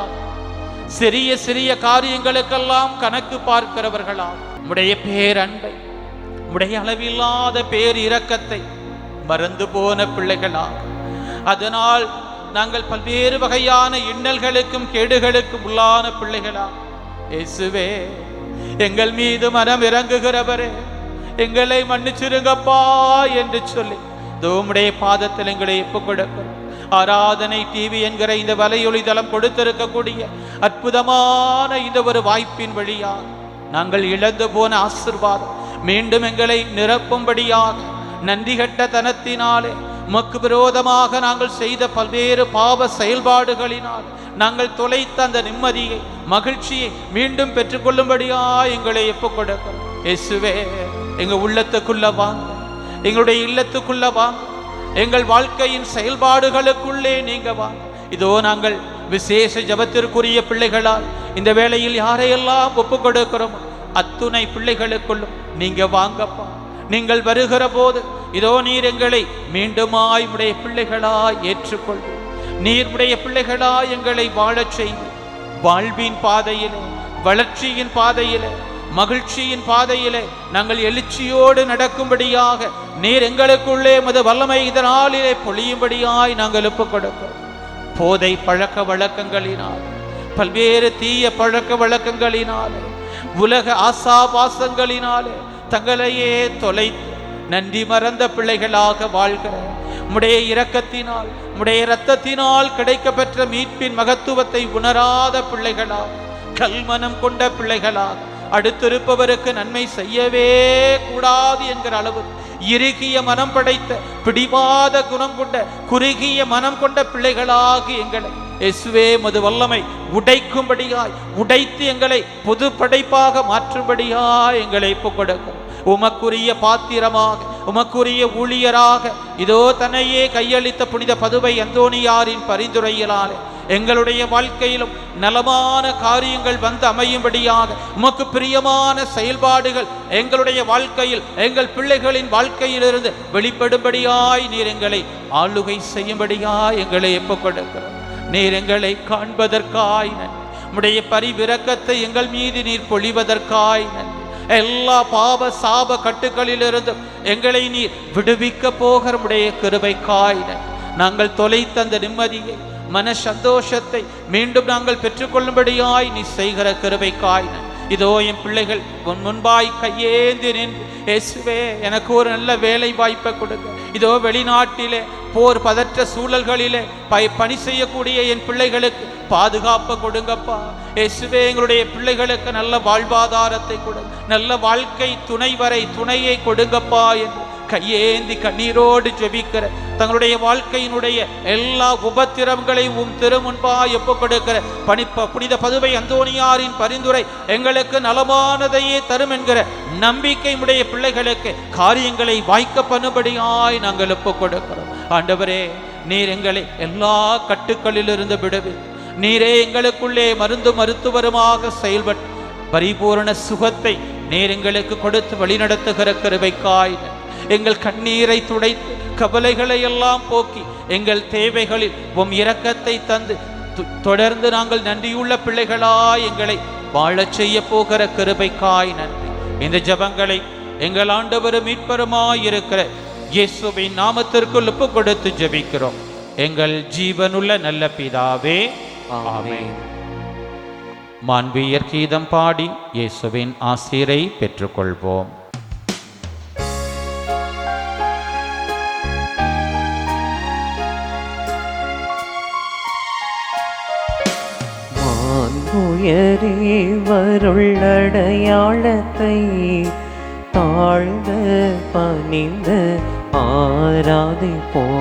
S1: சிறிய சிறிய காரியங்களுக்கெல்லாம் கணக்கு பார்க்கிறவர்களா, உம்முடைய பேரன்பை, உம்முடைய அளவில்லாத பேர் இரக்கத்தை மறந்து போன பிள்ளைகளா, அதனால் நாங்கள் பல்வேறு வகையான இன்னல்களுக்கும் கேடுகளுக்கும் உள்ளான பிள்ளைகளா, இயேசுவே எங்கள் மீது மனம் இறங்குகிறவரே, எங்களை மன்னிச்சிருங்கப்பா என்று சொல்லி உம்முடைய பாதத்தில் எங்களை ஒப்புக் கொடுக்கிறோம். ஆராதனை டிவி என்கிற இந்த வலையொலி தளம் கொடுத்திருக்கக்கூடிய அற்புதமான இந்த ஒரு வாய்ப்பின் வழியாக நாங்கள் இழந்து போன ஆசீர்வாதம் மீண்டும் எங்களை நிரப்பும்படியாக நன்றி கெட்ட தனத்தினாலே உமக்கு விரோதமாக நாங்கள் செய்த பல்வேறு பாவ செயல்பாடுகளினால் நாங்கள் தொலைத்த அந்த நிம்மதியை மகிழ்ச்சியை மீண்டும் பெற்றுக்கொள்ளும்படியா எங்களை ஒப்புக் கொடுக்கிறோம். இயேசுவே, எங்க உள்ளத்துக்குள்ள வாங்க, எங்களுடைய இல்லத்துக்குள்ள வாங்க, எங்கள் வாழ்க்கையின் செயல்பாடுகளுக்குள்ளே நீங்க வாங்க. இதோ நாங்கள் விசேஷ ஜபத்திற்குரிய பிள்ளைகளால் இந்த வேளையில் யாரையெல்லாம் ஒப்புக் கொடுக்கிறோமோ அத்துணை பிள்ளைகளுக்குள்ளும் நீங்க வாங்கப்பா. நீங்கள் வருகிற போது இதோ நீர் எங்களை மீண்டுமாய் உடைய பிள்ளைகளாய் ஏற்றுக்கொள்ளும். நீர் உடைய பிள்ளைகளாய் எங்களை வாழச் செய்து வாழ்வின் பாதையிலே, வளர்ச்சியின் பாதையிலே, மகிழ்ச்சியின் பாதையிலே நாங்கள் எழுச்சியோடு நடக்கும்படியாக நீர் எங்களுக்குள்ளே மது வல்லமை இதனாலே பொழியும்படியாய் நாங்கள் ஒப்புக் கொடுக்கிறோம். போதை பழக்க வழக்கங்களினால், பல்வேறு தீய பழக்க வழக்கங்களினாலே, உலக ஆசாபாசங்களினாலே தங்களையே தொலைத்து நன்றி மறந்த பிள்ளைகளாக வாழ்கிற உம்முடைய இரக்கத்தினால், உம்முடைய இரத்தத்தினால் கிடைக்க பெற்ற மீட்பின் மகத்துவத்தை உணராத பிள்ளைகளாக, கல்மனம் கொண்ட பிள்ளைகளாக, அடுத்திருப்பவருக்கு நன்மை செய்யவே கூடாது என்கிற அளவு இறுகிய மனம் படைத்த பிடிவாத குணம் கொண்ட குறுகிய மனம் கொண்ட பிள்ளைகளாகி எங்களை இயேசுவே மது வல்லமை உடைக்கும்படியாய், உடைத்து எங்களை பொது படைப்பாக மாற்றும்படியாய் எங்களை ஒப்புக்கொடுக்கிறோம். உமக்குரிய பாத்திரமாக, உமக்குரிய ஊழியராக இதோ தன்னையே கையளித்த புனித பதுவை அந்தோணியாரின் பரிந்துரையினாலே எங்களுடைய வாழ்க்கையிலும் நலமான காரியங்கள் வந்து அமையும்படியாக, உமக்கு பிரியமான செயல்பாடுகள் எங்களுடைய வாழ்க்கையில், எங்கள் பிள்ளைகளின் வாழ்க்கையிலிருந்து வெளிப்படும்படியாய் நீர் எங்களை ஆளுகை செய்யும்படியாய் எங்களை ஒப்புக் கொடுக்கிறோம். நீர் எங்களை காண்பதற்காய் நன்றி. உம்முடைய பரிவிரக்கத்தை எங்கள் மீது நீர் பொழிவதற்காய் நன்றி. எல்லா பாவ சாப கட்டுக்களிலிருந்து எங்களை நீர் விடுவிக்க போகிற உடைய கிருபைக்காய் நன்றி. நாங்கள் தொலைத்த அந்த நிம்மதியை, மன சந்தோஷத்தை மீண்டும் நாங்கள் பெற்றுக்கொள்ளும்படியாய் நீ செய்கிற கிருபைக்காய் நன்றி. இதோ என் பிள்ளைகள் உன் முன்பாய் கையேந்தி நின்று, இயேசுவே எனக்கு ஒரு நல்ல வேலை வாய்ப்பை கொடுங்க. இதோ வெளிநாட்டிலே போர் பதற்ற சூழல்களிலே பணி செய்யக்கூடிய என் பிள்ளைகளுக்கு பாதுகாப்பை கொடுங்கப்பா. இயேசுவே, எங்களுடைய பிள்ளைகளுக்கு நல்ல வாழ்வாதாரத்தை கொடுங்க, நல்ல வாழ்க்கை துணையை கொடுங்கப்பா என்று கையேந்தி கண்ணீரோடு ஜெபிக்கிற, தங்களுடைய வாழ்க்கையினுடைய எல்லா உபத்திரங்களையும் திருமுன்பாய் ஒப்புக் கொடுக்கிற புனித பதுவை அந்தோணியாரின் பரிந்துரை எங்களுக்கு நலமானதையே தரும் என்கிற நம்பிக்கை உடைய பிள்ளைகளுக்கு காரியங்களை வாய்க்க பண்ணும்படியாய் நாங்கள் ஒப்புக் கொடுக்கிறோம். ஆண்டவரே, நீர் எங்களை எல்லா கட்டுக்களிலிருந்து விடுவி. நீரே எங்களுக்குள்ளே மருத்துவருமாக செயல்பட்டு பரிபூரண சுகத்தை நீர் எங்களுக்கு கொடுத்து வழிநடத்துகிற கிருபைக்காய் எங்கள் கண்ணீரை துடைத்து கவலைகளை எல்லாம் போக்கி எங்கள் தேவைகளில் உம் இரக்கத்தை தந்து தொடர்ந்து நாங்கள் நன்றியுள்ள பிள்ளைகளாய் எங்களை வாழச் செய்ய போகிற கிருபைக்காய் நன்றி. இந்த ஜெபங்களை எங்கள் ஆண்டவரும் மீட்பருமாய் இருக்கிற இயேசுவின் நாமத்திற்குள் ஒப்புக் கொடுத்து ஜெபிக்கிறோம். எங்கள் ஜீவனுள்ள நல்ல பிதாவே, ஆமென். மாண்பியர் கீதம் பாடி இயேசுவின் ஆசீரை பெற்றுக்கொள்வோம்.
S2: உயரே வருள்ளடையாளத்தை தாழ்ந்த பணிந்து ஆராதிப்போம்.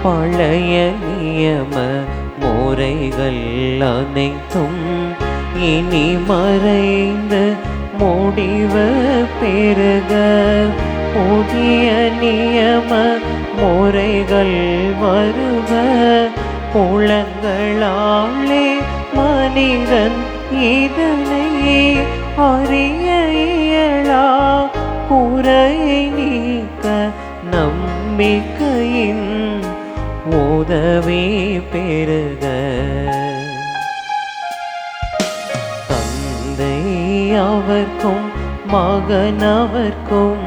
S2: பழைய நியம முறைகள் அனைத்தும் இனி மறைந்து முடிவு பெறுக. புதிய நியம முறைகள் வருக. புலங்களாலே மனிதன் இதனை அறிய இயலா. குறையை நீக்க நம்பிக்கையின் உதவி பெறுக. தந்தை அவர்க்கும் மகனவர்க்கும்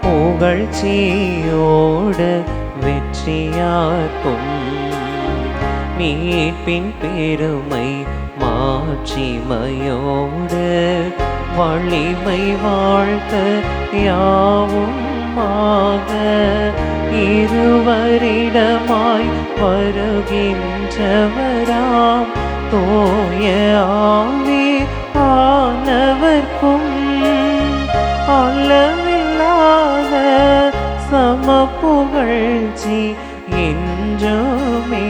S2: புகழ்ச்சியோடு வெற்றியாக்கும். மீட்பின் பெருமை மாட்சிமையோடு வலிமை வாழ்த்த யாவும் ஆக இருவரிடமாய் வருகின்றவராம் தூய ஆவி ஆனவர்க்கும் அளவில்லாத சமப்புகழ்ச்சி என்றுமே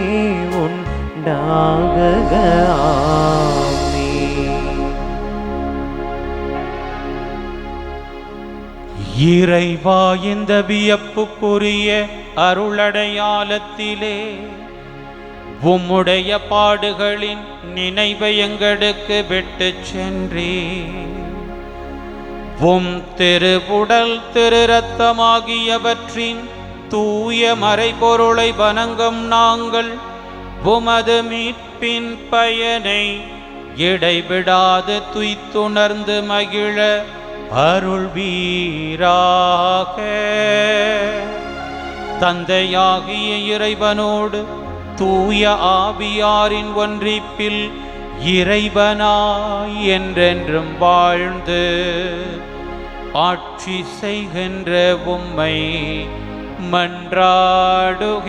S2: உண்டாகுக. ஆமென்.
S1: இறைவா, இந்த வியப்புக்குரிய அருளடையாளத்திலே உம்முடைய பாடுகளின் நினைவை எங்களுக்கு விட்டு சென்றே உம் திருவுடல் திரு இரத்தமாகியவற்றின் தூய மறைபொருளை வணங்கும் நாங்கள் உமது மீட்பின் பயனை இடைவிடாது துய்த்துணர்ந்து மகிழ அருள்வீராக. தந்தையாகிய இறைவனோடு தூய ஆவியாரின் ஒன்றிப்பில் இறைவனாய் என்றென்றும் வாழ்ந்து ஆட்சி செய்கின்ற உம்மை மன்றாடுகின்றோ.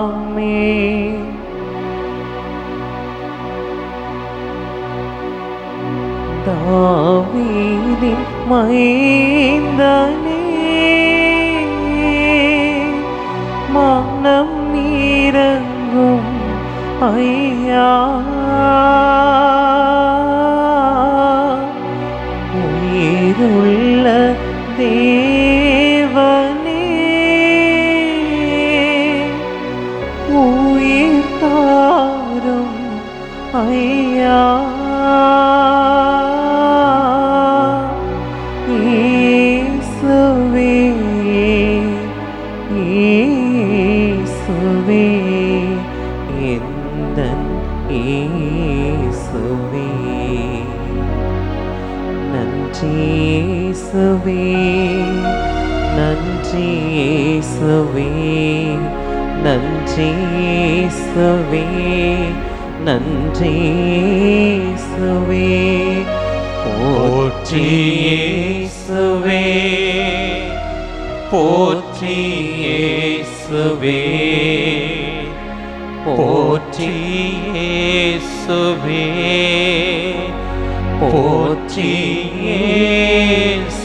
S2: ஆமென். தாவீதின் மைந்தனே, மனம் இறங்கும் ஐயா, உயிருள்ள தேவனே, உயிர் தாரும் ஐயா, இயேசுவே, இயேசுவே, எந்தன் இயேசுவே. நன்றி இயேசுவே, நன்றி இயேசுவே, நன்றி இயேசுவே, நன்றி இயேசுவே. போற்றி இயேசுவே, போற்றி இயேசுவே, போற்றி இயேசுவே, போற்றி இயேசுவே.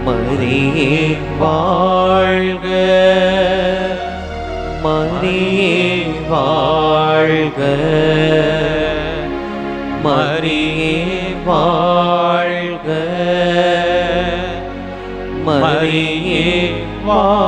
S2: மரியே வாழ்க, மரியே வாழ்க, மரியே வாழ்க, மரியே வாழ்க.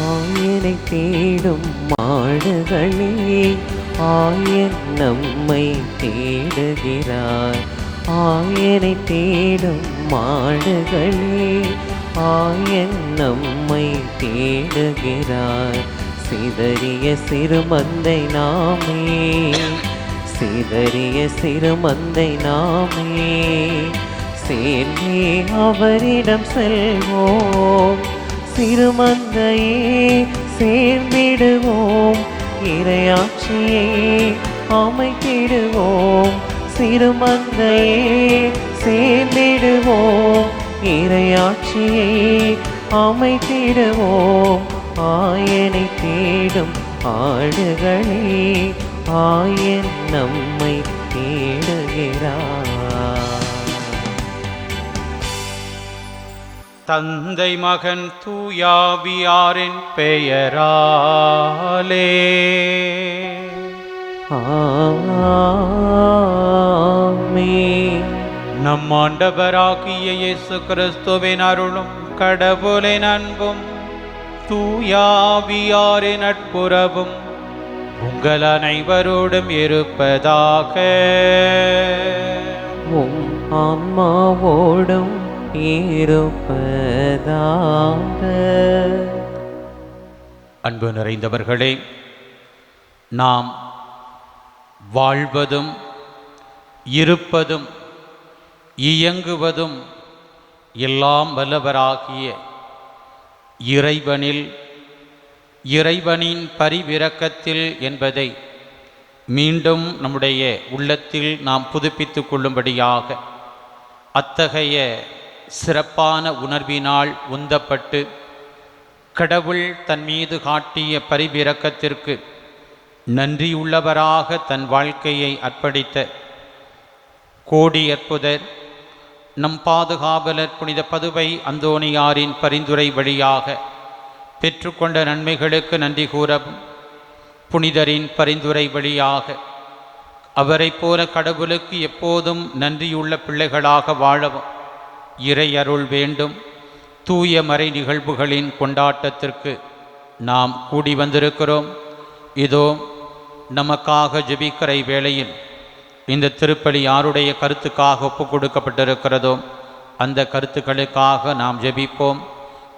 S2: ஆயனை தேடும் மாடுகளே, ஆயன் நம்மை தேடுகிறார். ஆயனை தேடும் மாடுகளே, ஆயன் நம்மை தேடுகிறார். சிதறிய சிறுமந்தை நாமே, சிதறிய சிறுமந்தை நாமே, சேர்ந்தே அவரிடம் செல்வோம். சிறுமந்தையே சேர்ந்திடுவோம், இறையாட்சியை அமைத்திடுவோம். சிறுமந்தையே சேர்ந்திடுவோம், இறையாட்சியை அமைத்திடுவோம். ஆயனை தேடும் ஆடுகளே, ஆயன் நம்மை தேடுகிறார்.
S1: தந்தை மகன் தூயாவியாரின் பெயராலே
S2: ஆமென்.
S1: நம் ஆண்டவராகிய இயேசு கிறிஸ்துவின் அருளும் கடவுளின் அன்பும் தூயாவியாரின் நட்புறவும் உங்கள் அனைவரோடும் இருப்பதாக.
S2: உம் ஆன்மாவோடும் இருப்பதாக.
S1: அன்பு நிறைந்தவர்களே, நாம் வாழ்வதும் இருப்பதும் இயங்குவதும் எல்லாம் வல்லவராகிய இறைவனின் பரிவிரக்கத்தில் என்பதை மீண்டும் நம்முடைய உள்ளத்தில் நாம் புதுப்பித்து கொள்ளும்படியாக அத்தகைய சிறப்பான உணர்வினால் உந்தப்பட்டு கடவுள் தன் மீது காட்டிய பரிவிரக்கத்திற்கு நன்றியுள்ளவராக தன் வாழ்க்கையை அர்ப்பணித்த கோடி அற்புதர் நம் பாதுகாவலர் புனித பதுவை அந்தோணியாரின் பரிந்துரை வழியாக பெற்றுக்கொண்ட நன்மைகளுக்கு நன்றி கூறவும், புனிதரின் பரிந்துரை வழியாக அவரை போல கடவுளுக்கு எப்போதும் நன்றியுள்ள பிள்ளைகளாக வாழவும் இறை அருள் வேண்டும். தூய மறை நிகழ்வுகளின் கொண்டாட்டத்திற்கு நாம் கூடி வந்திருக்கிறோம். இதோ நமக்காக ஜெபிக்கிற வேளையில் இந்த திருப்பலி யாருடைய கருத்துக்காக ஒப்பு கொடுக்கப்பட்டிருக்கிறதோ அந்த கருத்துக்களுக்காக நாம் ஜெபிப்போம்.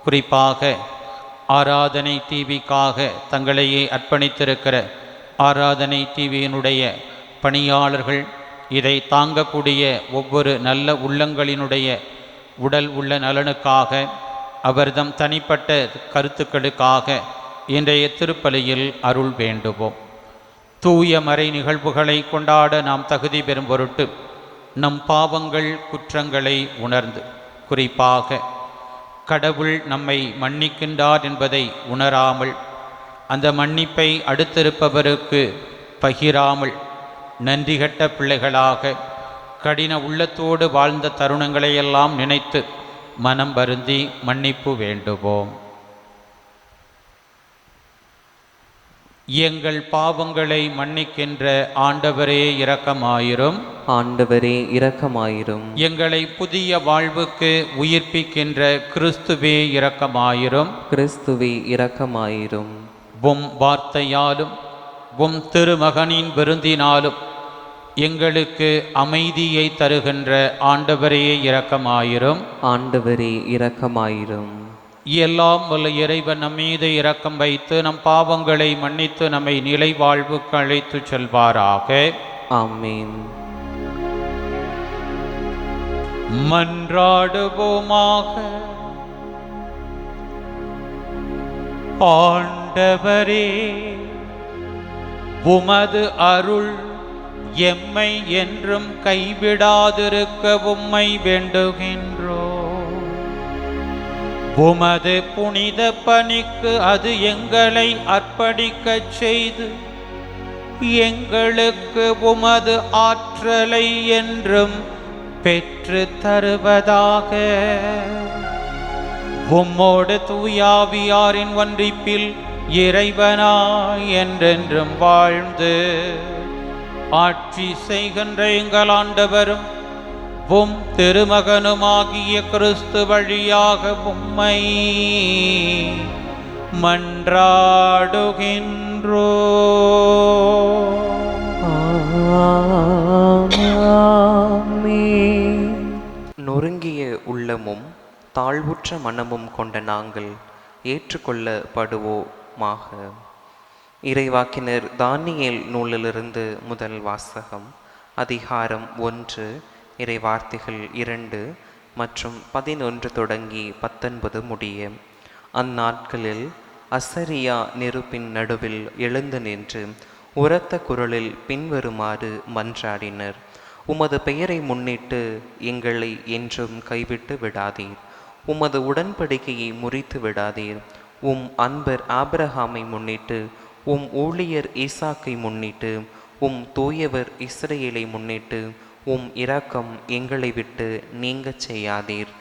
S1: குறிப்பாக ஆராதனை டிவிக்காக தங்களையே அர்ப்பணித்திருக்கிற ஆராதனை டிவியினுடைய பணியாளர்கள், இதை தாங்கக்கூடிய ஒவ்வொரு நல்ல உள்ளங்களினுடைய உடல் உள்ள நலனுக்காக, அவர்தம் தனிப்பட்ட கருத்துக்களுக்காக இன்றைய திருப்பலியில் அருள் வேண்டுவோம். தூய மறை நிகழ்வுகளை கொண்டாட நாம் தகுதி பெறும் பொருட்டு நம் பாவங்கள் குற்றங்களை உணர்ந்து, குறிப்பாக கடவுள் நம்மை மன்னிக்கின்றார் என்பதை உணராமல், அந்த மன்னிப்பை அடுத்திருப்பவருக்கு பகிராமல், நன்றிகட்ட பிள்ளைகளாக கடின உள்ளத்தோடு வாழ்ந்த தருணங்களையெல்லாம் நினைத்து மனம் வருந்தி மன்னிப்பு வேண்டுவோம். எங்கள் பாவங்களை மன்னிக்கின்ற ஆண்டவரே இரக்கமாயிரும்.
S2: ஆண்டவரே இரக்கமாயிரும்.
S1: எங்களை புதிய வாழ்வுக்கு உயிர்ப்பிக்கின்ற கிறிஸ்துவே இரக்கமாயிரும்.
S2: கிறிஸ்துவே இரக்கமாயிரும்.
S1: உம் வார்த்தையாலும் உம் திருமகனின் விருந்தினாலும் எங்களுக்கு அமைதியை தருகின்ற ஆண்டவரே இரக்கமாயிரும்.
S2: ஆண்டவரே இரக்கமாயிரும்.
S1: எல்லாம் வல்ல இறைவன் நம் மீது இரக்கம் வைத்து நம் பாவங்களை மன்னித்து நம்மை நிலை வாழ்வுக்கு அழைத்து செல்வாராக.
S2: ஆமென்.
S1: மன்றாடுவோமாக. ஆண்டவரே, உமது அருள் எம்மை என்றும் கைவிடாதிருக்க உம்மை வேண்டுகின்றோம். உமது புனித பணிக்கு அது எங்களை அர்ப்பணிக்கச் செய்து எங்களுக்கு உமது ஆற்றலை என்றும் பெற்று தருவதாக. உம்மோடு தூயாவியாரின் ஒன்றிப்பில் இறைவனாய் என்றென்றும் வாழ்ந்து ஆட்சி செய்கின்ற எங்கள் ஆண்டவரும் உம் திருமகனுமாகிய கிறிஸ்து வழியாக உம்மை
S2: ஆமென். நொறுங்கிய உள்ளமும் தாழ்வுற்ற மனமும் கொண்ட நாங்கள் ஏற்றுக்கொள்ளப்படுவோமாக. இறைவாக்கினர் தானியேல் நூலிலிருந்து முதல் வாசகம். அதிகாரம் 1, இறைவார்த்தைகள் 2 மற்றும் 11 தொடங்கி 19 முடிய. அந்நாட்களில் அசரியா நெருப்பின் நடுவில் எழுந்து நின்று உரத்த குரலில் பின்வருமாறு மன்றாடினர். உமது பெயரை முன்னிட்டு எங்களை என்றும் கைவிட்டு விடாதீர். உமது உடன்படிக்கையை முறித்து விடாதீர். உம் அன்பர் ஆபிரகாமை முன்னிட்டு, உம் ஊழியர் ஈசாக்கை முன்னிட்டு, உம் தூயவர் இஸ்ரவேலை முன்னிட்டு உம் இரக்கம் எங்களை விட்டு நீங்கச் செய்யாதீர்.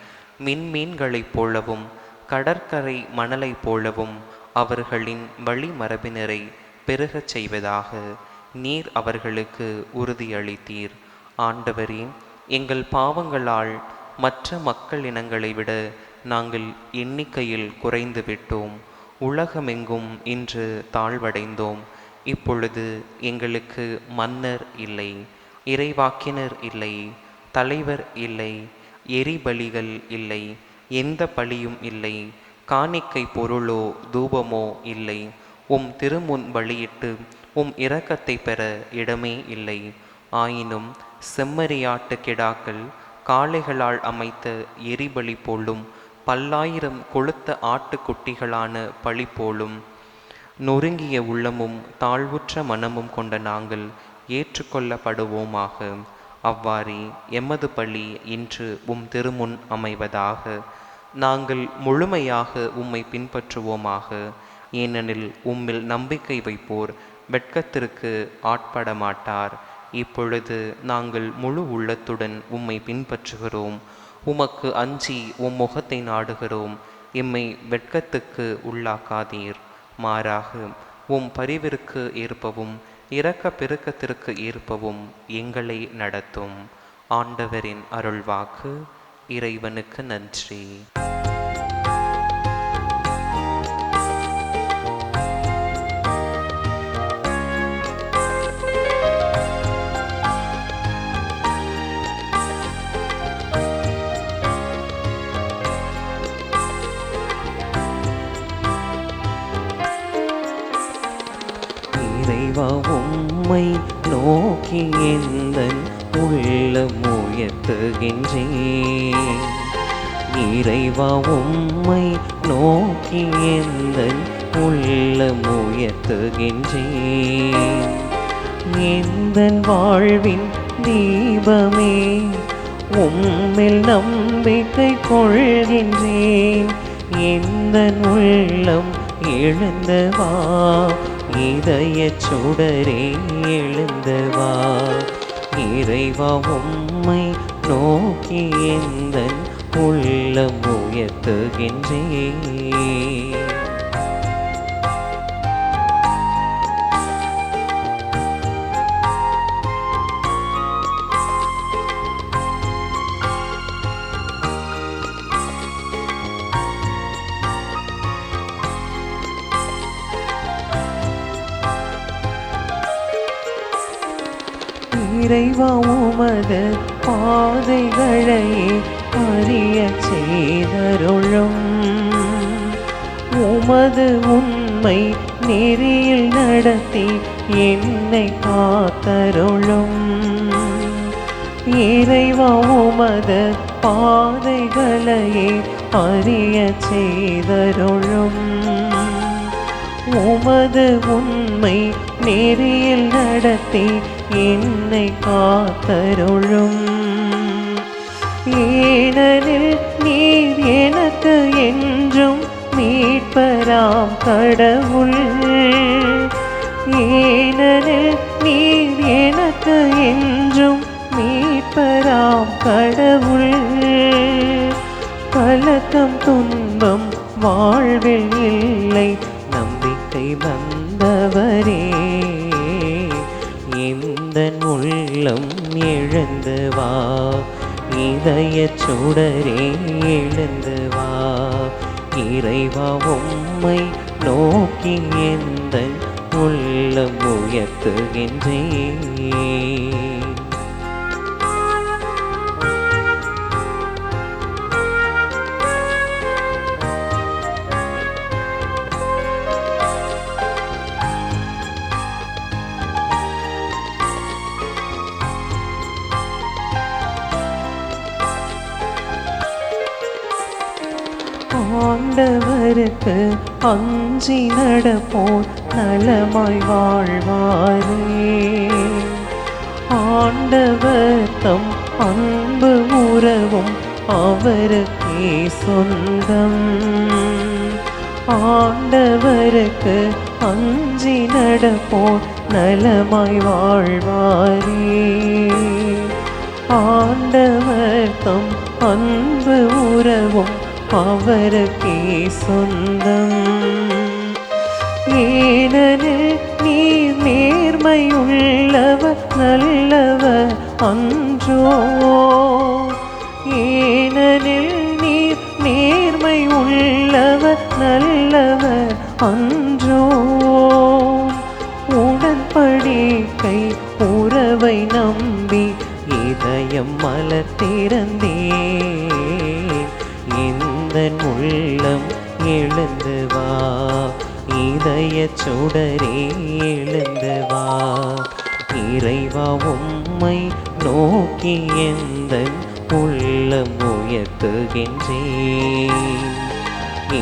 S2: மீன்களைப் போலவும் கடற்கரை மணலைப் போலவும் அவர்களின் வழிமரபினரை பெருகச் செய்வதாக நீர் அவர்களுக்கு உறுதியளித்தீர். ஆண்டவரே, எங்கள் பாவங்களால் மற்ற மக்கள் இனங்களை விட நாங்கள் எண்ணிக்கையில் குறைந்து விட்டோம். உலகமெங்கும் இன்று தாழ்வடைந்தோம். இப்பொழுது எங்களுக்கு மன்னர் இல்லை, இறைவாக்கினர் இல்லை, தலைவர் இல்லை, எரிபலிகள் இல்லை, எந்த பலியும் இல்லை, காணிக்கை பொருளோ தூபமோ இல்லை. உம் திருமுன் பலியிட்டு உம் இரக்கத்தை பெற இடமே இல்லை. ஆயினும் செம்மறியாட்டு கிடாக்கள், காளைகளால் அமைத்த எரிபலி போலும், பல்லாயிரம் கொழுத்த ஆட்டுக்குட்டிகளான பலி போலும் நொறுங்கிய உள்ளமும் தாழ்வுற்ற மனமும் கொண்ட நாங்கள் ஏற்றுக்கொள்ளப்படுவோமாக. அவ்வாறே எமது பலி இன்று உம் திருமுன் அமைவதாக. நாங்கள் முழுமையாக உம்மை பின்பற்றுவோமாக. ஏனெனில் உம்மில் நம்பிக்கை வைப்போர் வெட்கத்திற்கு ஆட்பட மாட்டார். இப்பொழுது நாங்கள் முழு உள்ளத்துடன் உம்மை பின்பற்றுகிறோம். உமக்கு அஞ்சி உம் முகத்தை நாடுகிறோம். எம்மை வெட்கத்துக்கு உள்ளாக்காதீர். மாறாக உம் பரிவிற்கு ஏற்பவும் இரக்க பெருக்கத்திற்கு ஏற்பவும் எங்களை நடத்தும். ஆண்டவரின் அருள்வாக்கு. இறைவனுக்கு நன்றி. இறைவா உம்மை நோக்கி எந்தன் உள்ளம் உயர்த்துகின்றேன். இறைவா உம்மை நோக்கி எந்தன் உள்ளம் உயர்த்துகின்றேன். எந்தன் வாழ்வின் தீபமே, உம்மில் நம்பிக்கை கொள்கின்றேன். எந்தன் உள்ளம் எழுந்தவா, இதய சுடரே எழுந்தவா. இறைவா உம்மை நோக்கி எந்தன் உள்ளம் உயர்த்துகின்றேன். இறைவா உமது பாதைகளை அறிய செய்தருளும். உமது உண்மை நெறியில் நடத்தி என்னை காத்தருளும். இறைவா உமது பாதைகளை அறிய செய்தருளும். உமது உண்மை நெறியில் நடத்தி என்னை காத்தருளும். ஏனெனில் நீர் எனக்கு என்றும் மீட்பராம் கடவுள். ஏனெனில் நீர் எனக்கு என்றும் மீட்பராம் கடவுள். கலக்கம் துன்பம் வாழ்வில் இல்லை, நம்பிக்கை வந்தவரே. எந்தன் உள்ளம் எழுந்தவா, இதய சுடரே எழுந்தவா. இறைவா உம்மை நோக்கி எந்தன் உள்ளம் உயர்த்துகின்றேன். ஆண்டவருக்கு அஞ்சி நடப்போர் நலமாய் வாழ்வாரே. ஆண்டவர் தம் அன்பு உறவும் அவருக்கே சொந்தம். ஆண்டவருக்கு அஞ்சி நடப்போர் நலமாய் வாழ்வாரே. ஆண்டவர் தம் அன்பு உறவும் அவருக்கே சொந்தம். ஏனெனில் நீர் நேர்மையுள்ளவர் நல்லவர் அன்றோ. ஏனெனில் நீர் நேர்மையுள்ளவர் நல்லவர் அன்றோ. உடன்படிக்கை உறவை நம்பி இதயம் மலர்த்திறந்தேன். எந்தன் உள்ளம் எழுந்து வா, இதய சுடரே எழுந்து வா. இறைவா உம்மை நோக்கி எந்தன் உள்ளம் உயர்த்துகின்றேன்.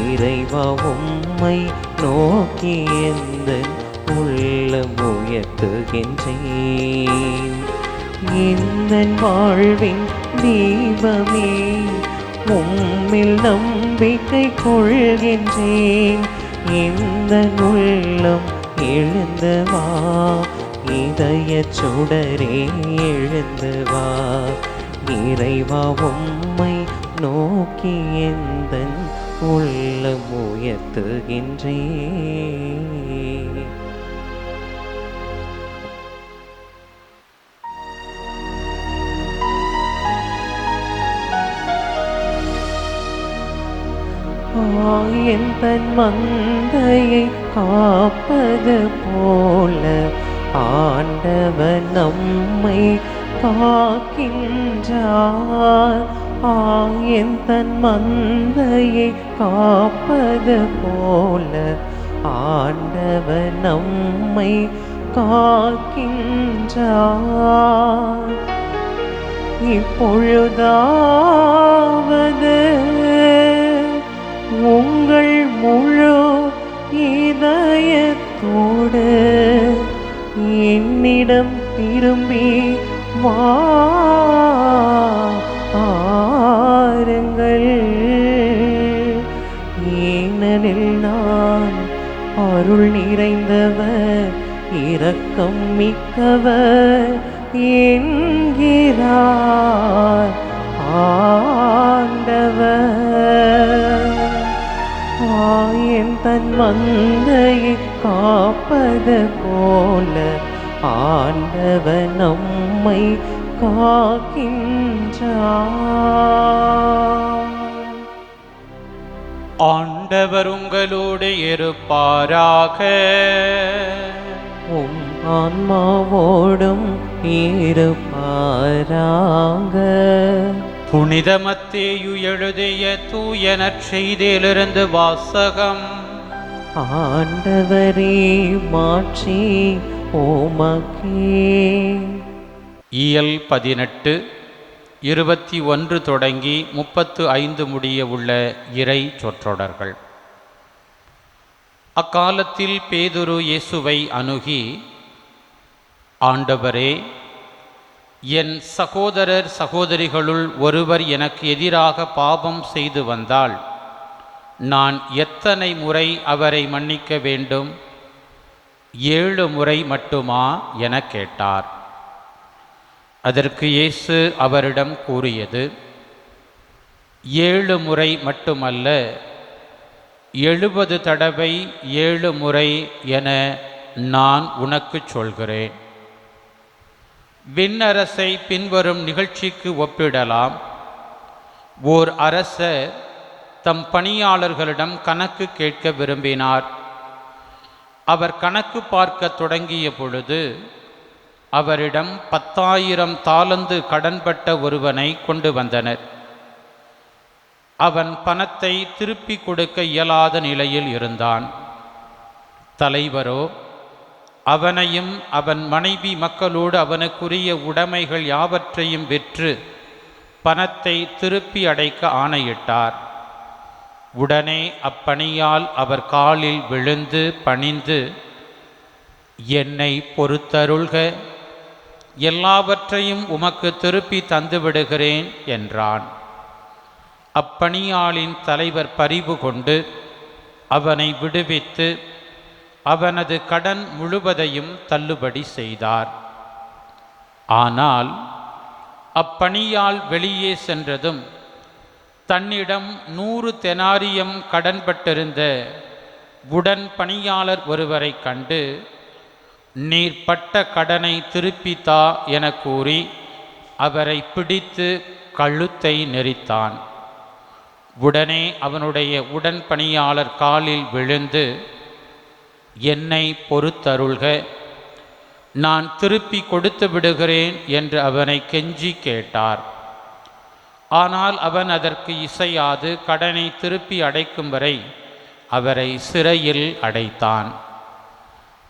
S2: இறைவா உம்மை நோக்கி எந்தன் உள்ளம் உயர்த்துகின்றேன். எந்தன் வாழ்வின் தீபமே, உம்மில் நம்பிக்கை கொள்கின்றேன். எந்தன் உள்ளம் எழுந்து வா, இதய சுடரே எழுந்து வா. இறைவா உம்மை நோக்கி எந்தன் உள்ளம் உயர்த்துகின்றேன். என் தன் மந்தையை காப்பது போல ஆண்டவர் நம்மை காக்கின்றார். என் தன் மந்தையை காப்பது போல ஆண்டவர் நம்மை காக்கின்றார். இப்பொழுதாவது உங்கள் முழு இதயத்தோடு என்னிடம் திரும்பி வாருங்கள். ஏனெனில் நான் அருள் நிறைந்தவர், இரக்கம் மிக்கவர் என்கிறார் ஆண்டவர். என் தன் மந்தையை காப்பது போல ஆண்டவர் நம்மை காக்கின்றார்.
S1: ஆண்டவர் உங்களோடு இருப்பாராக.
S2: உம் ஆன்மாவோடும் இருப்பாராக.
S1: புனித மத்தேயு எழுதிய தூய நற்செய்தியிலிருந்து வாசகம்.
S2: ஆண்டவரே மாட்சி உமக்கே.
S1: இயல் 18 21 தொடங்கி 35 முடிய உள்ள இறை சொற்றொடர்கள். அக்காலத்தில் பேதுரு இயேசுவை அணுகி, ஆண்டவரே, என் சகோதரர் சகோதரிகளுள் ஒருவர் எனக்கு எதிராக பாவம் செய்து வந்தால் நான் எத்தனை முறை அவரை மன்னிக்க வேண்டும்? 7 முறை மட்டுமா என கேட்டார். அதற்கு இயேசு அவரிடம் கூறியது, 7 முறை மட்டுமல்ல, 70 தடவை 7 முறை என நான் உனக்கு சொல்கிறேன். விண்ணரசை பின்வரும் நிகழ்ச்சிக்கு ஒப்பிடலாம். ஓர் அரசர் தம் பணியாளர்களிடம் கணக்கு கேட்க விரும்பினார். அவர் கணக்கு பார்க்க தொடங்கிய பொழுது அவரிடம் 10,000 தாலந்து கடன்பட்ட ஒருவனை கொண்டு வந்தனர். அவன் பணத்தை திருப்பி கொடுக்க இயலாத நிலையில் இருந்தான். தலைவரோ அவனையும் அவன் மனைவி மக்களோடு அவனுக்குரிய உடைமைகள் யாவற்றையும் விற்று பணத்தை திருப்பி அடைக்க ஆணையிட்டார். உடனே அப்பணியால் அவர் காலில் விழுந்து பணிந்து, என்னை பொறுத்தருள்க, எல்லாவற்றையும் உமக்கு திருப்பி தந்துவிடுகிறேன் என்றான். அப்பணியாளின் தலைவர் பரிவு கொண்டு அவனை விடுவித்து அவனது கடன் முழுவதையும் தள்ளுபடி செய்தார். ஆனால் அப்பணியாள் வெளியே சென்றதும் தன்னிடம் 100 தெனாரியம் கடன்பட்டிருந்த உடன் பணியாளர் ஒருவரை கண்டு, நீர் பட்ட கடனை திருப்பித்தா என கூறி அவரை பிடித்து கழுத்தை நெரித்தான். உடனே அவனுடைய உடன் பணியாளர் காலில் விழுந்து, என்னை பொறுத்தருள்க, நான் திருப்பி கொடுத்து விடுகிறேன் என்று அவனை கெஞ்சி கேட்டார். ஆனால் அவன் அதற்கு இசையாது கடனை திருப்பி அடைக்கும் வரை அவரை சிறையில் அடைத்தான்.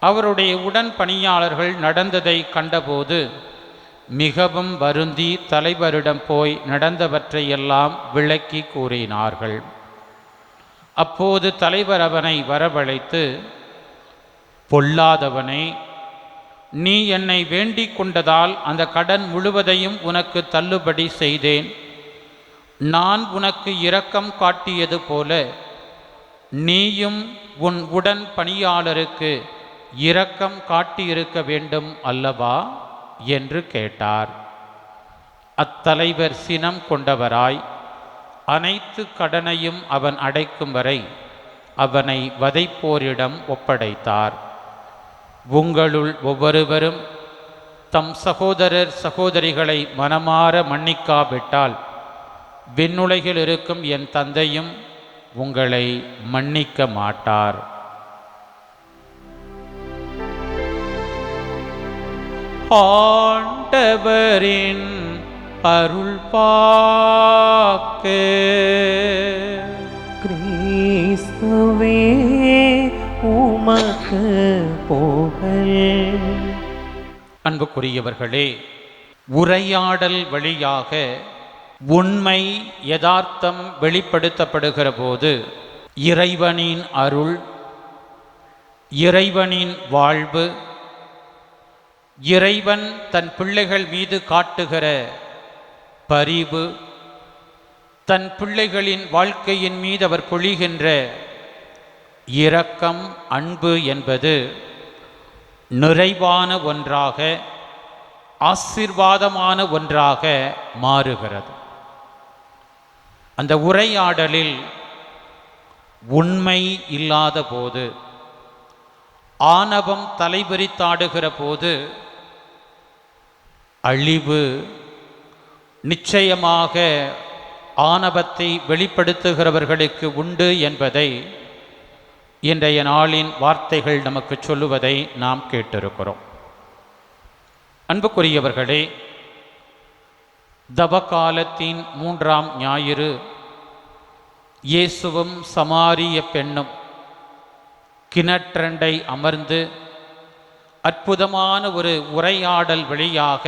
S1: அவருடைய உடன் பணியாளர்கள் நடந்ததை கண்டபோது மிகவும் வருந்தி தலைவரிடம் போய் நடந்தவற்றையெல்லாம் விளக்கி கூறினார்கள். அப்போது தலைவர் அவனை வரவழைத்து, பொல்லாதவனே, நீ என்னை வேண்டிக் கொண்டதால் அந்த கடன் முழுவதையும் உனக்கு தள்ளுபடி செய்தேன். நான் உனக்கு இரக்கம் காட்டியது போல நீயும் உன் உடன் பணியாளருக்கு இரக்கம் காட்டியிருக்க வேண்டும் அல்லவா என்று கேட்டார். அத்தலைவர் சினம் கொண்டவராய் அனைத்து கடனையும் அவன் அடைக்கும் வரை அவனை வதைப்போரிடம் ஒப்படைத்தார். உங்களுள் ஒவ்வொருவரும் தம் சகோதரர் சகோதரிகளை மனமாற மன்னிக்காவிட்டால் விண்ணுலகில் இருக்கும் என் தந்தையும் உங்களை மன்னிக்க மாட்டார். ஆண்டவரின் அருள் பாக்கு.
S2: கிறிஸ்துவே உமக்கு புகழ்.
S1: அன்புக்குரியவர்களே, உரையாடல் வழியாக உண்மை யதார்த்தம் வெளிப்படுத்தப்படுகிற போது இறைவனின் அருள், இறைவனின் வாழ்வு, இறைவன் தன் பிள்ளைகள் மீது காட்டுகிற பரிவு, தன் பிள்ளைகளின் வாழ்க்கையின் மீது அவர் பொழிகின்ற இரக்கம், அன்பு என்பது நிறைவான ஒன்றாக, ஆசீர்வாதமான ஒன்றாக மாறுகிறது. அந்த உரையாடலில் உண்மை இல்லாத போது, ஆணவம் தலைவிரித்தாடுகிற போது அழிவு நிச்சயமாக ஆணவத்தை வெளிப்படுத்துகிறவர்களுக்கு உண்டு என்பதை இன்றைய நாளின் வார்த்தைகள் நமக்கு சொல்லுவதை நாம் கேட்டிருக்கிறோம். அன்புக்குரியவர்களே, தவக்காலத்தின் 3ஆம் ஞாயிறு இயேசுவும் சமாரிய பெண்ணும் கிணற்றண்டை அமர்ந்து அற்புதமான ஒரு உரையாடல் வழியாக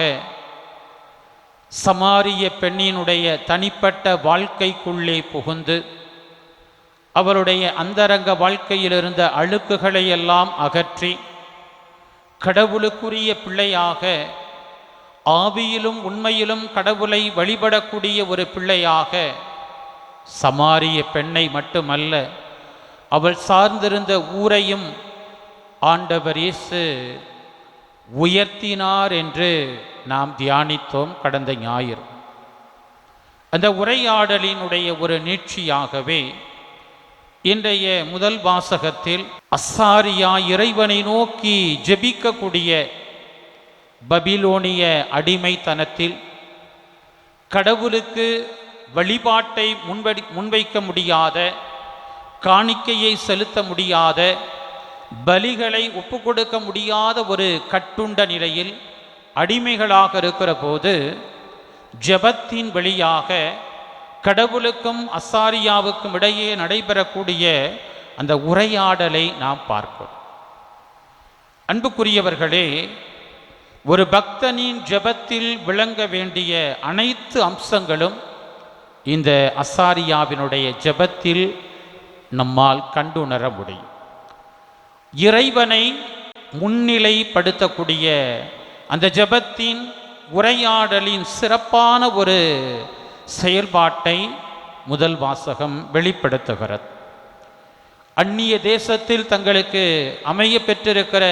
S1: சமாரிய பெண்ணினுடைய தனிப்பட்ட வாழ்க்கைக்குள்ளே புகுந்து அவருடைய அந்தரங்க வாழ்க்கையில் இருந்த அழுக்குகளை எல்லாம் அகற்றி கடவுளுக்குரிய பிள்ளையாக, ஆவியிலும் உண்மையிலும் கடவுளை வழிபடக்கூடிய ஒரு பிள்ளையாக சமாரிய பெண்ணை மட்டுமல்ல, அவள் சார்ந்திருந்த ஊரையும் ஆண்டவர் இயேசு உயர்த்தினார் என்று நாம் தியானித்தோம் கடந்த ஞாயிறு. அந்த உரையாடலினுடைய ஒரு நீட்சியாகவே இன்றைய முதல் வாசகத்தில் அசாரியா இறைவனை நோக்கி ஜெபிக்கக்கூடிய பபிலோனிய அடிமைத்தனத்தில் கடவுளுக்கு வழிபாட்டை முன்வைக்க முடியாத, காணிக்கையை செலுத்த முடியாத, பலிகளை ஒப்பு கொடுக்க முடியாத ஒரு கட்டுண்ட நிலையில் அடிமைகளாக இருக்கிற போது ஜெபத்தின் வழியாக கடவுளுக்கும் அசாரியாவுக்கும் இடையே நடைபெறக்கூடிய அந்த உரையாடலை நாம் பார்க்கிறோம். அன்புக்குரியவர்களே, ஒரு பக்தனின் ஜெபத்தில் விளங்க வேண்டிய அனைத்து அம்சங்களும் இந்த அசாரியாவினுடைய ஜெபத்தில் நம்மால் கண்டுணர முடியும். இறைவனை முன்னிலைப்படுத்தக்கூடிய அந்த ஜெபத்தின் உரையாடலின் சிறப்பான ஒரு செயல்பாட்டை முதல் வாசகம் வெளிப்படுத்துகிறது. அந்நிய தேசத்தில் தங்களுக்கு அமைய பெற்றிருக்கிற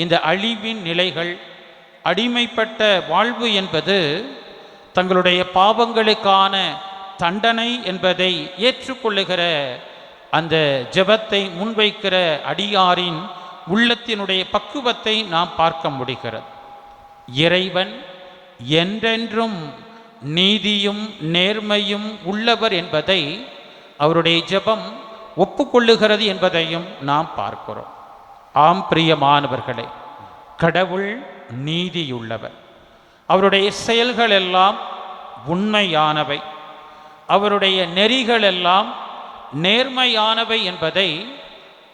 S1: இந்த அழிவின் நிலைகள், அடிமைப்பட்ட வாழ்வு என்பது தங்களுடைய பாவங்களுக்கான தண்டனை என்பதை ஏற்றுக்கொள்ளுகிற அந்த ஜெபத்தை முன்வைக்கிற அடியாரின் உள்ளத்தினுடைய பக்குவத்தை நாம் பார்க்க முடிகிறது. இறைவன் என்றென்றும் நீதியும் நேர்மையும் உள்ளவர் என்பதை அவருடைய ஜெபம் ஒப்புக்கொள்ளுகிறது என்பதையும் நாம் பார்க்கிறோம். ஆம் பிரியமானவர்களே, கடவுள் நீதியுள்ளவர், அவருடைய செயல்கள் எல்லாம் உண்மையானவை, அவருடைய நெறிகள் எல்லாம் நேர்மையானவை என்பதை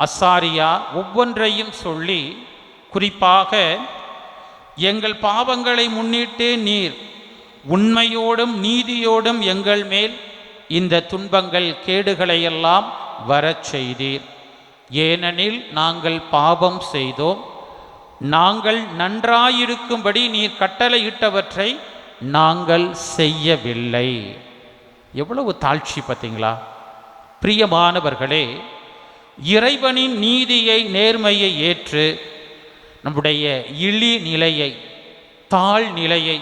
S1: அசாரியா ஒவ்வொன்றையும் சொல்லி, குறிப்பாக எங்கள் பாவங்களை முன்னிட்டு நீர் உண்மையோடும் நீதியோடும் எங்கள் மேல் இந்த துன்பங்கள் கேடுகளை எல்லாம் வரச் செய்தீர். ஏனெனில் நாங்கள் பாவம் செய்தோம், நாங்கள் நன்றாயிருக்கும்படி நீர் கட்டளையிட்டவற்றை நாங்கள் செய்யவில்லை. எவ்வளவு தாழ்ச்சி பார்த்தீங்களா பிரியமானவர்களே! இறைவனின் நீதியை நேர்மையை ஏற்று நம்முடைய இழி நிலையை, தாழ் நிலையை,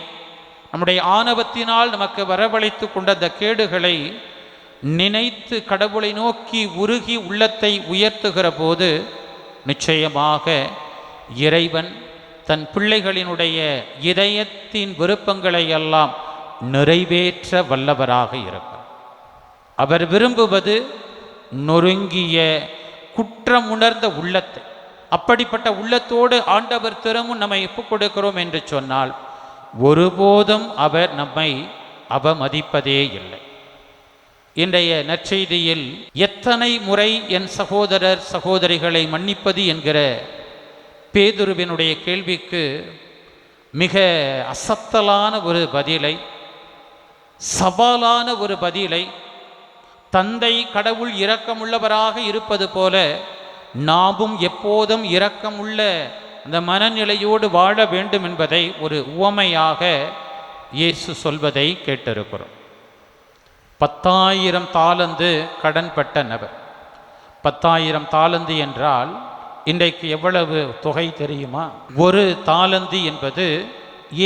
S1: நம்முடைய ஆணவத்தினால் நமக்கு வரவழைத்து கொண்ட அந்த கேடுகளை நினைத்து கடவுளை நோக்கி உருகி உள்ளத்தை உயர்த்துகிற போது நிச்சயமாக இறைவன் தன் பிள்ளைகளினுடைய இதயத்தின் விருப்பங்களை எல்லாம் நிறைவேற்ற வல்லவராக இருக்கிறார். அவர் விரும்புவது நொறுங்கிய குற்றமுணர்ந்த உள்ளத்தை. அப்படிப்பட்ட உள்ளத்தோடு ஆண்டவர் திறமும் நம்மை ஒப்புக் கொடுக்கிறோம் என்று சொன்னால் ஒருபோதும் அவர் நம்மை அவமதிப்பதே இல்லை. இன்றைய நற்செய்தியில் எத்தனை முறை என் சகோதரர் சகோதரிகளை மன்னிப்பது என்கிற பேதுருவினுடைய கேள்விக்கு மிக அசத்தலான ஒரு பதிலை, சவாலான ஒரு பதிலை, தந்தை கடவுள் இரக்கமுள்ளவராக இருப்பது போல நாமும் எப்போதும் இரக்கமுள்ள அந்த மனநிலையோடு வாழ வேண்டும் என்பதை ஒரு உவமையாக இயேசு சொல்வதை கேட்டிருக்கிறோம். 10,000 தாலந்து கடன்பட்ட நபர். 10,000 தாலந்து என்றால் இன்றைக்கு எவ்வளவு தொகை தெரியுமா? ஒரு தாலந்து என்பது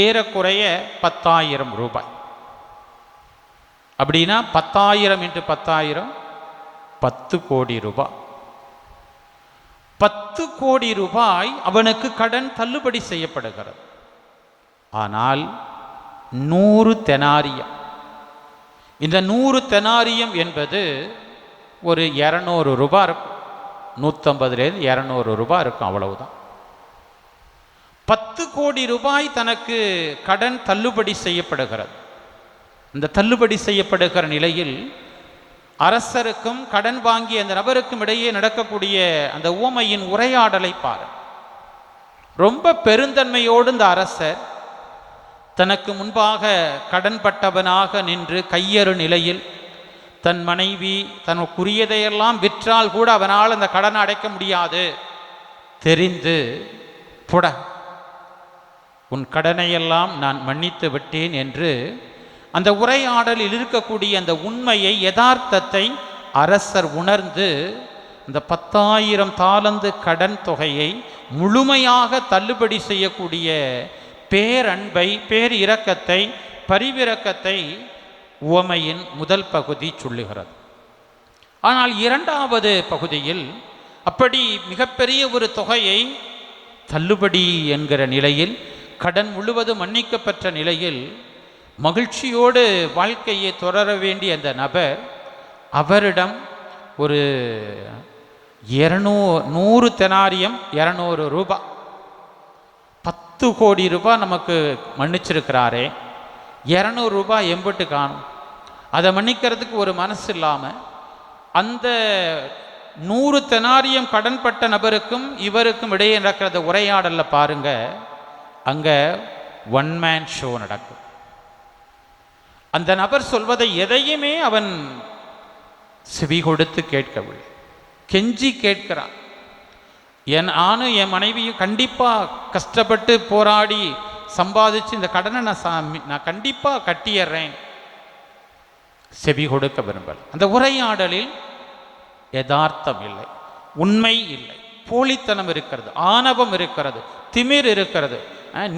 S1: ஏறக்குறைய 10,000 ரூபாய். அப்படின்னா 10,000 into 10,000 10 கோடி ரூபாய். 10 கோடி ரூபாய் அவனுக்கு கடன் தள்ளுபடி செய்யப்படுகிறது. ஆனால் 100 தெனாரியம், இந்த 100 தெனாரியம் என்பது ஒரு 200 ரூபாய் இருக்கும். 150 200 ரூபாய் இருக்கும், அவ்வளவுதான். 10 கோடி ரூபாய் தனக்கு கடன் தள்ளுபடி செய்யப்படுகிறது. இந்த தள்ளுபடி செய்யப்படுகிற நிலையில் அரசருக்கும் கடன் வாங்கிய அந்த நபருக்கும் இடையே நடக்கக்கூடிய அந்த உவமையின் உரையாடலை பாரு. ரொம்ப பெருந்தன்மையோடு இந்த அரசர் தனக்கு முன்பாக கடன்பட்டவனாக நின்று கையறு நிலையில் தன் மனைவி தனக்குரியதையெல்லாம் விற்றால் கூட அவனால் அந்த கடனை அடைக்க முடியாது தெரிந்து, புட உன் கடனையெல்லாம் நான் மன்னித்து விட்டேன் என்று அந்த உரையாடலில் இருக்கக்கூடிய அந்த உண்மையை, யதார்த்தத்தை அரசர் உணர்ந்து இந்த 10,000 தாலந்து கடன் தொகையை முழுமையாக தள்ளுபடி செய்யக்கூடிய பேரன்பை, பேர் இரக்கத்தை, பரிவிரக்கத்தை உவமையின் முதல் பகுதி சொல்லுகிறது. ஆனால் 2வது பகுதியில் அப்படி மிகப்பெரிய ஒரு தொகையை தள்ளுபடி என்கிற நிலையில், கடன் முழுவதும் மன்னிக்கப்பெற்ற நிலையில் மகிழ்ச்சியோடு வாழ்க்கையை தொடர வேண்டிய அந்த நபர், அவரிடம் ஒரு 100 தெனாரியம் 200 ரூபாய், 10 கோடி ரூபாய் நமக்கு மன்னிச்சிருக்கிறாரே, 200 ரூபாய் எம்பிட்டு காணும்? அதை மன்னிக்கிறதுக்கு ஒரு மனசு இல்லாமல் அந்த 100 தெனாரியம் கடன்பட்ட நபருக்கும் இவருக்கும் இடையே நடக்கிறத உரையாடலில் பாருங்க. அங்கே ஒன் மேன் ஷோ நடக்கும். அந்த நபர் சொல்வதை எதையுமே அவன் செவி கொடுத்து கேட்கவில்லை, கெஞ்சி கேட்கிறான். நானும் என் மனைவியும் கண்டிப்பாக கஷ்டப்பட்டு போராடி சம்பாதிச்சு இந்த கடனை நான் கண்டிப்பாக கட்டிடுறேன். செவி கொடுக்க விரும்பல. அந்த உரையாடலில் யதார்த்தம் இல்லை, உண்மை இல்லை, போலித்தனம் இருக்கிறது, ஆணவம் இருக்கிறது, திமிர் இருக்கிறது.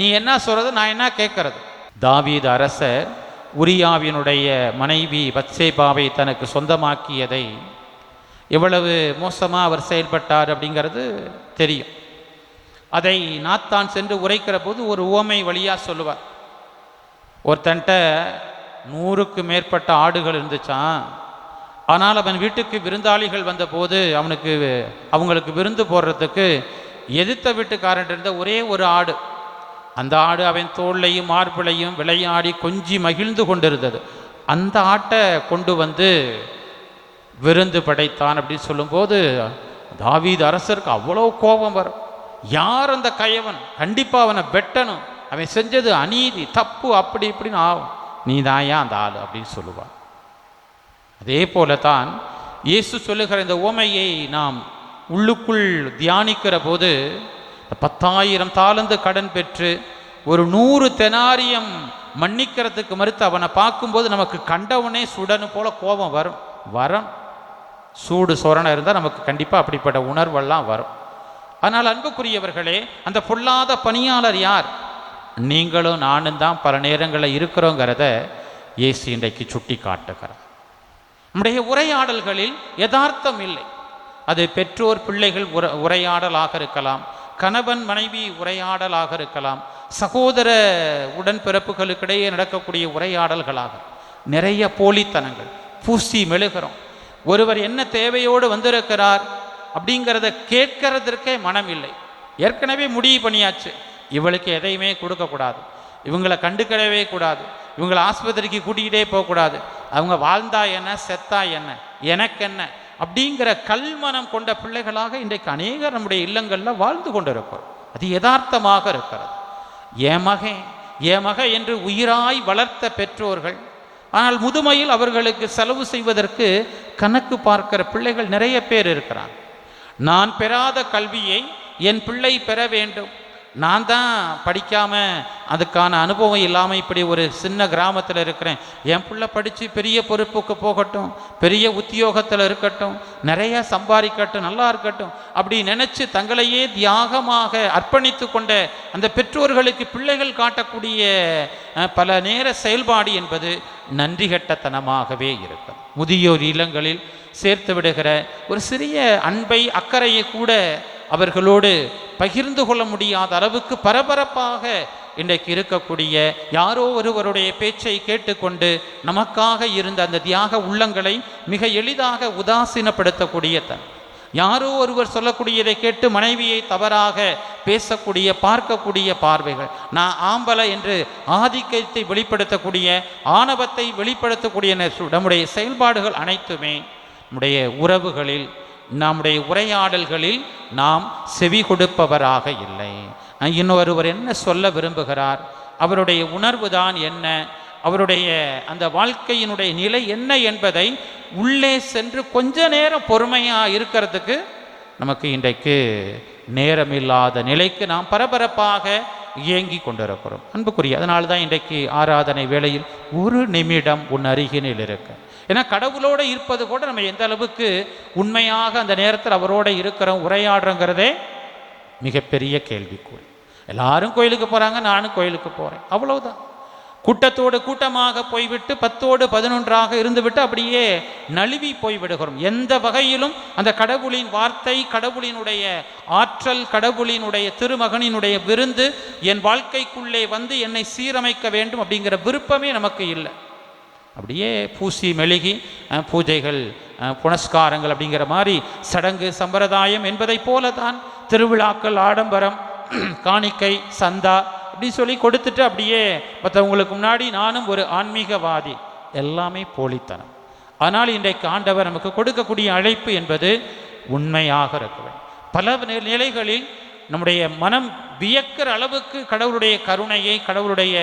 S1: நீ என்ன சொல்றது, நான் என்ன கேட்கறது? தாவீது அரசர் உரியாவினுடைய மனைவி பத்சேபாவை தனக்கு சொந்தமாக்கியதை எவ்வளவு மோசமாக அவர் செயல்பட்டார் அப்படிங்கிறது தெரியும். அதை நாத்தான் சென்று உரைக்கிற போது ஒரு உவமை வழியாக சொல்லுவார். ஒருத்தன்ட்ட 100க்கு மேற்பட்ட ஆடுகள் இருந்துச்சான். ஆனால் அவன் வீட்டுக்கு விருந்தாளிகள் வந்தபோது அவங்களுக்கு விருந்து போடுறதுக்கு எதிர்த்த வீட்டுக்காரன் இருந்த ஒரே ஒரு ஆடு. அந்த ஆடு அவன் தோல்லையும் மார்பிளையும் விளையாடி கொஞ்சி மகிழ்ந்து கொண்டிருந்தது. அந்த ஆட்டை கொண்டு வந்து விருந்து படைத்தான் அப்படின்னு சொல்லும்போது தாவீது அரசருக்கு அவ்வளோ கோபம் வரும். யார் அந்த கயவன்? கண்டிப்பாக அவனை வெட்டணும், அவன் செஞ்சது அநீதி, தப்பு, அப்படி இப்படின்னு ஆகும், நீ தான் ஏன் அந்த ஆள் அப்படின்னு சொல்லுவான். அதே போலத்தான் இயேசு சொல்லுகிற இந்த உவமையை நாம் உள்ளுக்குள் தியானிக்கிற போது 10,000 தாலந்து கடன் பெற்று ஒரு 100 தெனாரியம் மன்னிக்கிறதுக்கு மறுத்து அவனை பார்க்கும்போது நமக்கு கண்டவனே சுடனு போல கோபம் வரும். சூடு சொரணை இருந்தால் நமக்கு கண்டிப்பாக அப்படிப்பட்ட உணர்வெல்லாம் வரும். ஆனால் அன்புக்குரியவர்களே, அந்த பொல்லாத பணியாளர் யார்? நீங்களும் நானும் தான் பல நேரங்களில் இருக்கிறோங்கிறத இயேசு இன்றைக்கு சுட்டி காட்டுகிறார். நம்முடைய உரையாடல்களில் யதார்த்தம் இல்லை. அது பெற்றோர் பிள்ளைகள் உரையாடலாக இருக்கலாம், கணவன் மனைவி உரையாடலாக இருக்கலாம், சகோதர உடன்பிறப்புகளுக்கிடையே நடக்கக்கூடிய உரையாடல்களாக நிறைய போலித்தனங்கள் பூசி மெழுகிறோம். ஒருவர் என்ன தேவையோடு வந்திருக்கிறார் அப்படிங்கிறத கேட்கறதற்கே மனம் இல்லை. ஏற்கனவே முடிவு பண்ணியாச்சு, இவளுக்கு எதையுமே கொடுக்கக்கூடாது, இவங்களை கண்டுக்கிடவே கூடாது, இவங்களை ஆஸ்பத்திரிக்கு கூட்டிக்கிட்டே போகக்கூடாது, அவங்க வாழ்ந்தா என்ன செத்தா என்ன எனக்கு என்ன அப்படிங்கிற கல்மனம் கொண்ட பிள்ளைகளாக இன்றைக்கு அநேகர் நம்முடைய இல்லங்களில் வாழ்ந்து கொண்டிருக்கிறோம். அது யதார்த்தமாக இருக்கிறது. ஏமக என்று உயிராய் வளர்த்த பெற்றோர்கள், ஆனால் முதுமையில் அவர்களுக்கு செலவு செய்வதற்கு கணக்கு பார்க்கிற பிள்ளைகள் நிறைய பேர் இருக்கிறாங்க. நான் பெறாத கல்வியை என் பிள்ளை பெற வேண்டும், நான் தான் படிக்காமல் அதுக்கான அனுபவம் இல்லாமல் இப்படி ஒரு சின்ன கிராமத்தில் இருக்கிறேன், என் பிள்ளை படித்து பெரிய பொறுப்புக்கு போகட்டும், பெரிய உத்தியோகத்தில் இருக்கட்டும், நிறைய சம்பாதிக்கட்டும், நல்லா இருக்கட்டும் அப்படி நினச்சி தங்களையே தியாகமாக அர்ப்பணித்து கொண்ட அந்த பெற்றோர்களுக்கு பிள்ளைகள் காட்டக்கூடிய பல நேர செயல்பாடு என்பது நன்றிகட்டத்தனமாகவே இருக்கும். முதியோர் இல்லங்களில் சேர்த்து விடுகிற ஒரு சிறிய அன்பை அக்கறையை கூட அவர்களோடு பகிர்ந்து கொள்ள முடியாத அளவுக்கு பரபரப்பாக இன்றைக்கு இருக்கக்கூடிய யாரோ ஒருவருடைய பேச்சை கேட்டுக்கொண்டு நமக்காக இருந்த அந்த தியாக உள்ளங்களை மிக எளிதாக உதாசீனப்படுத்தக்கூடிய யாரோ ஒருவர் சொல்லக்கூடியதை கேட்டு மனைவியை தவறாக பேசக்கூடிய பார்க்கக்கூடிய பார்வைகள், நான் ஆம்பளை என்று ஆதிக்கத்தை வெளிப்படுத்தக்கூடிய ஆணவத்தை வெளிப்படுத்தக்கூடிய நம்முடைய செயல்பாடுகள் அனைத்துமே நம்முடைய உறவுகளில் நம்முடைய உரையாடல்களில் நாம் செவி கொடுப்பவராக இல்லை. இன்னொருவர் என்ன சொல்ல விரும்புகிறார், அவருடைய உணர்வு தான் என்ன, அவருடைய அந்த வாழ்க்கையினுடைய நிலை என்ன என்பதை உள்ளே சென்று கொஞ்ச நேரம் பொறுமையாக இருக்கிறதுக்கு நமக்கு இன்றைக்கு நேரமில்லாத நிலைக்கு நாம் பரபரப்பாக இயங்கி கொண்டிருக்கிறோம். அன்புக்குரிய, அதனால தான் இன்றைக்கு ஆராதனை வேளையில் ஒரு நிமிடம் உன் அருகினில் இருக்கு. ஏன்னா கடவுளோடு இருப்பது கூட நம்ம எந்த அளவுக்கு உண்மையாக அந்த நேரத்தில் அவரோட இருக்கிறோம், உரையாடுறோங்கிறதே மிகப்பெரிய கேள்விக்குறி. எல்லாரும் கோயிலுக்கு போகிறாங்க, நானும் கோயிலுக்கு போகிறேன், அவ்வளவுதான். கூட்டத்தோடு கூட்டமாக போய்விட்டு 10ஓடு 11ஆக இருந்துவிட்டு அப்படியே நழுவி போய்விடுகிறோம். எந்த வகையிலும் அந்த கடவுளின் வார்த்தை, கடவுளினுடைய ஆற்றல், கடவுளினுடைய திருமகனினுடைய விருந்து என் வாழ்க்கைக்குள்ளே வந்து என்னை சீரமைக்க வேண்டும் அப்படிங்கிற விருப்பமே நமக்கு இல்லை. அப்படியே பூசி மெழுகி பூஜைகள் புனஸ்காரங்கள் அப்படிங்கிற மாதிரி சடங்கு சம்பிரதாயம் என்பதை போல தான் திருவிழாக்கள், ஆடம்பரம், காணிக்கை, சந்தா அப்படி சொல்லி கொடுத்துட்டு அப்படியே மற்றவங்களுக்கு முன்னாடி நானும் ஒரு ஆன்மீகவாதி, எல்லாமே போலித்தனம். ஆனால் இன்றைக்கு ஆண்டவர் நமக்கு கொடுக்கக்கூடிய அழைப்பு என்பது உண்மையாக இருக்க வேண்டும். பல நிலைகளில் நம்முடைய மனம் வியக்கிற அளவுக்கு கடவுளுடைய கருணையை, கடவுளுடைய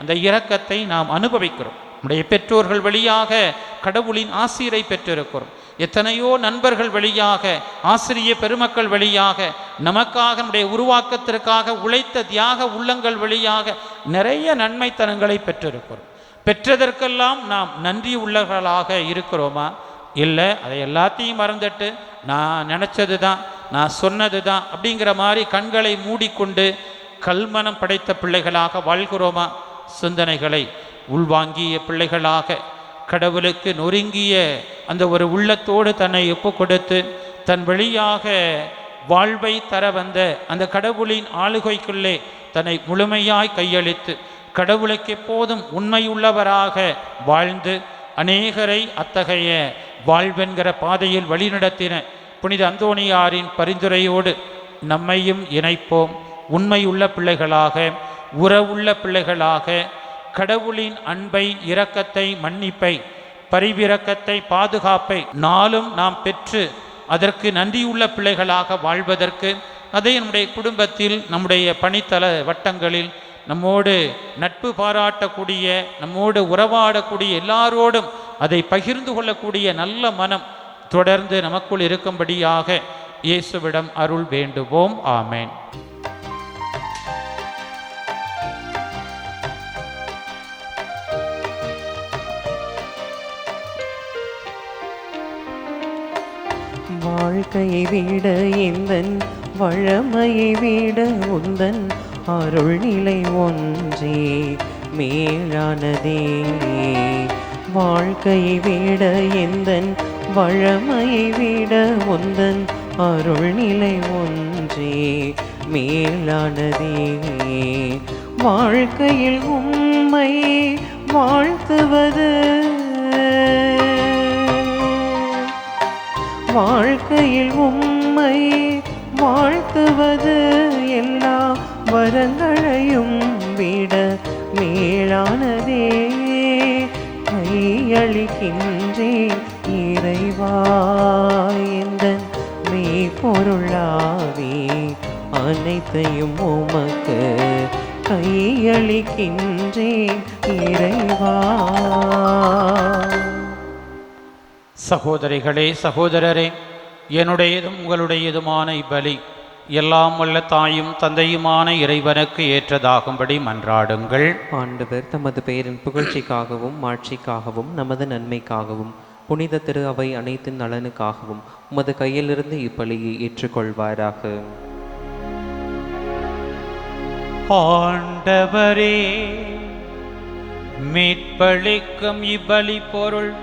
S1: அந்த இரக்கத்தை நாம் அனுபவிக்கிறோம். நம்முடைய பெற்றோர்கள் வழியாக கடவுளின் ஆசிரை பெற்றிருக்கிறோம். எத்தனையோ நண்பர்கள் வழியாக, ஆசிரிய பெருமக்கள் வழியாக, நமக்காக நம்முடைய உருவாக்கத்திற்காக உழைத்த தியாக உள்ளங்கள் வழியாக நிறைய நன்மைத்தனங்களை பெற்றிருக்கிறோம். பெற்றதற்கெல்லாம் நாம் நன்றி உள்ளவர்களாக இருக்கிறோமா? இல்லை, அதை எல்லாத்தையும் மறந்துட்டு நான் நினச்சது தான், நான் சொன்னது தான் அப்படிங்கிற மாதிரி கண்களை மூடிக்கொண்டு கல்மனம் படைத்த பிள்ளைகளாக வாழ்கிறோமா? சிந்தனைகளை உள்வாங்கிய பிள்ளைகளாக, கடவுளுக்கு நொறுங்கிய அந்த ஒரு உள்ளத்தோடு தன்னை ஒப்பு கொடுத்து தன் வழியாக வாழ்வை தர வந்த அந்த கடவுளின் ஆளுகைக்குள்ளே தன்னை முழுமையாய் கையளித்து கடவுளுக்கு எப்போதும் உண்மையுள்ளவராக வாழ்ந்து அநேகரை அத்தகைய வாழ்வென்கிற பாதையில் வழிநடத்தின புனித அந்தோணியாரின் பரிந்துரையோடு நம்மையும் இணைப்போம். உண்மையுள்ள பிள்ளைகளாக, உறவுள்ள பிள்ளைகளாக, கடவுளின் அன்பை, இரக்கத்தை, மன்னிப்பை, பரிவிரக்கத்தை, பாதுகாப்பை நாளும் நாம் பெற்று அதற்கு நன்றியுள்ள பிள்ளைகளாக வாழ்வதற்கு, அதை நம்முடைய குடும்பத்தில், நம்முடைய பணித்தள வட்டங்களில் நம்மோடு நட்பு பாராட்டக்கூடிய, நம்மோடு உறவாடக்கூடிய எல்லாரோடும் அதை பகிர்ந்து கொள்ளக்கூடிய நல்ல மனம் தொடர்ந்து நமக்குள் இருக்கும்படியாக இயேசுவிடம் அருள் வேண்டுவோம். ஆமேன்.
S2: வாழ்க்கையை விட எந்தன் வழமையை விட உந்தன் அருள் நிலை ஒன்றே மேலானதே. வாழ்க்கையை விட எந்தன் வழமையை விட உந்தன் அருள் நிலை ஒன்றே மேலானதே. வாழ்க்கையில் உம்மை வாழ்த்துவது, வாழ்க்கையில் உம்மை வாழ்த்துவது எல்லா வரங்களையும் விட மேலானதே. கையளிக்கின்றேன் இறைவா எந்தன் மெய்ப்பொருளாவே, அனைத்தையும் உமக்கு கையளிக்கின்றேன் இறைவா.
S1: சகோதரிகளே, சகோதரரே, என்னுடையதும் உங்களுடையதுமான இப்பலி எல்லாம் வல்ல தாயும் தந்தையுமான இறைவனுக்கு ஏற்றதாகும்படி மன்றாடுங்கள்.
S2: ஆண்டவர் தமது பெயரின் புகழ்ச்சிக்காகவும் மாட்சிக்காகவும் நமது நன்மைக்காகவும் புனித திரு அவை அனைத்தின் நலனுக்காகவும் உமது கையிலிருந்து இப்பலியை ஏற்றுக்கொள்வாராக.
S1: ஆண்டவரே, மீட்பளிக்கும் இப்பலி பொருள்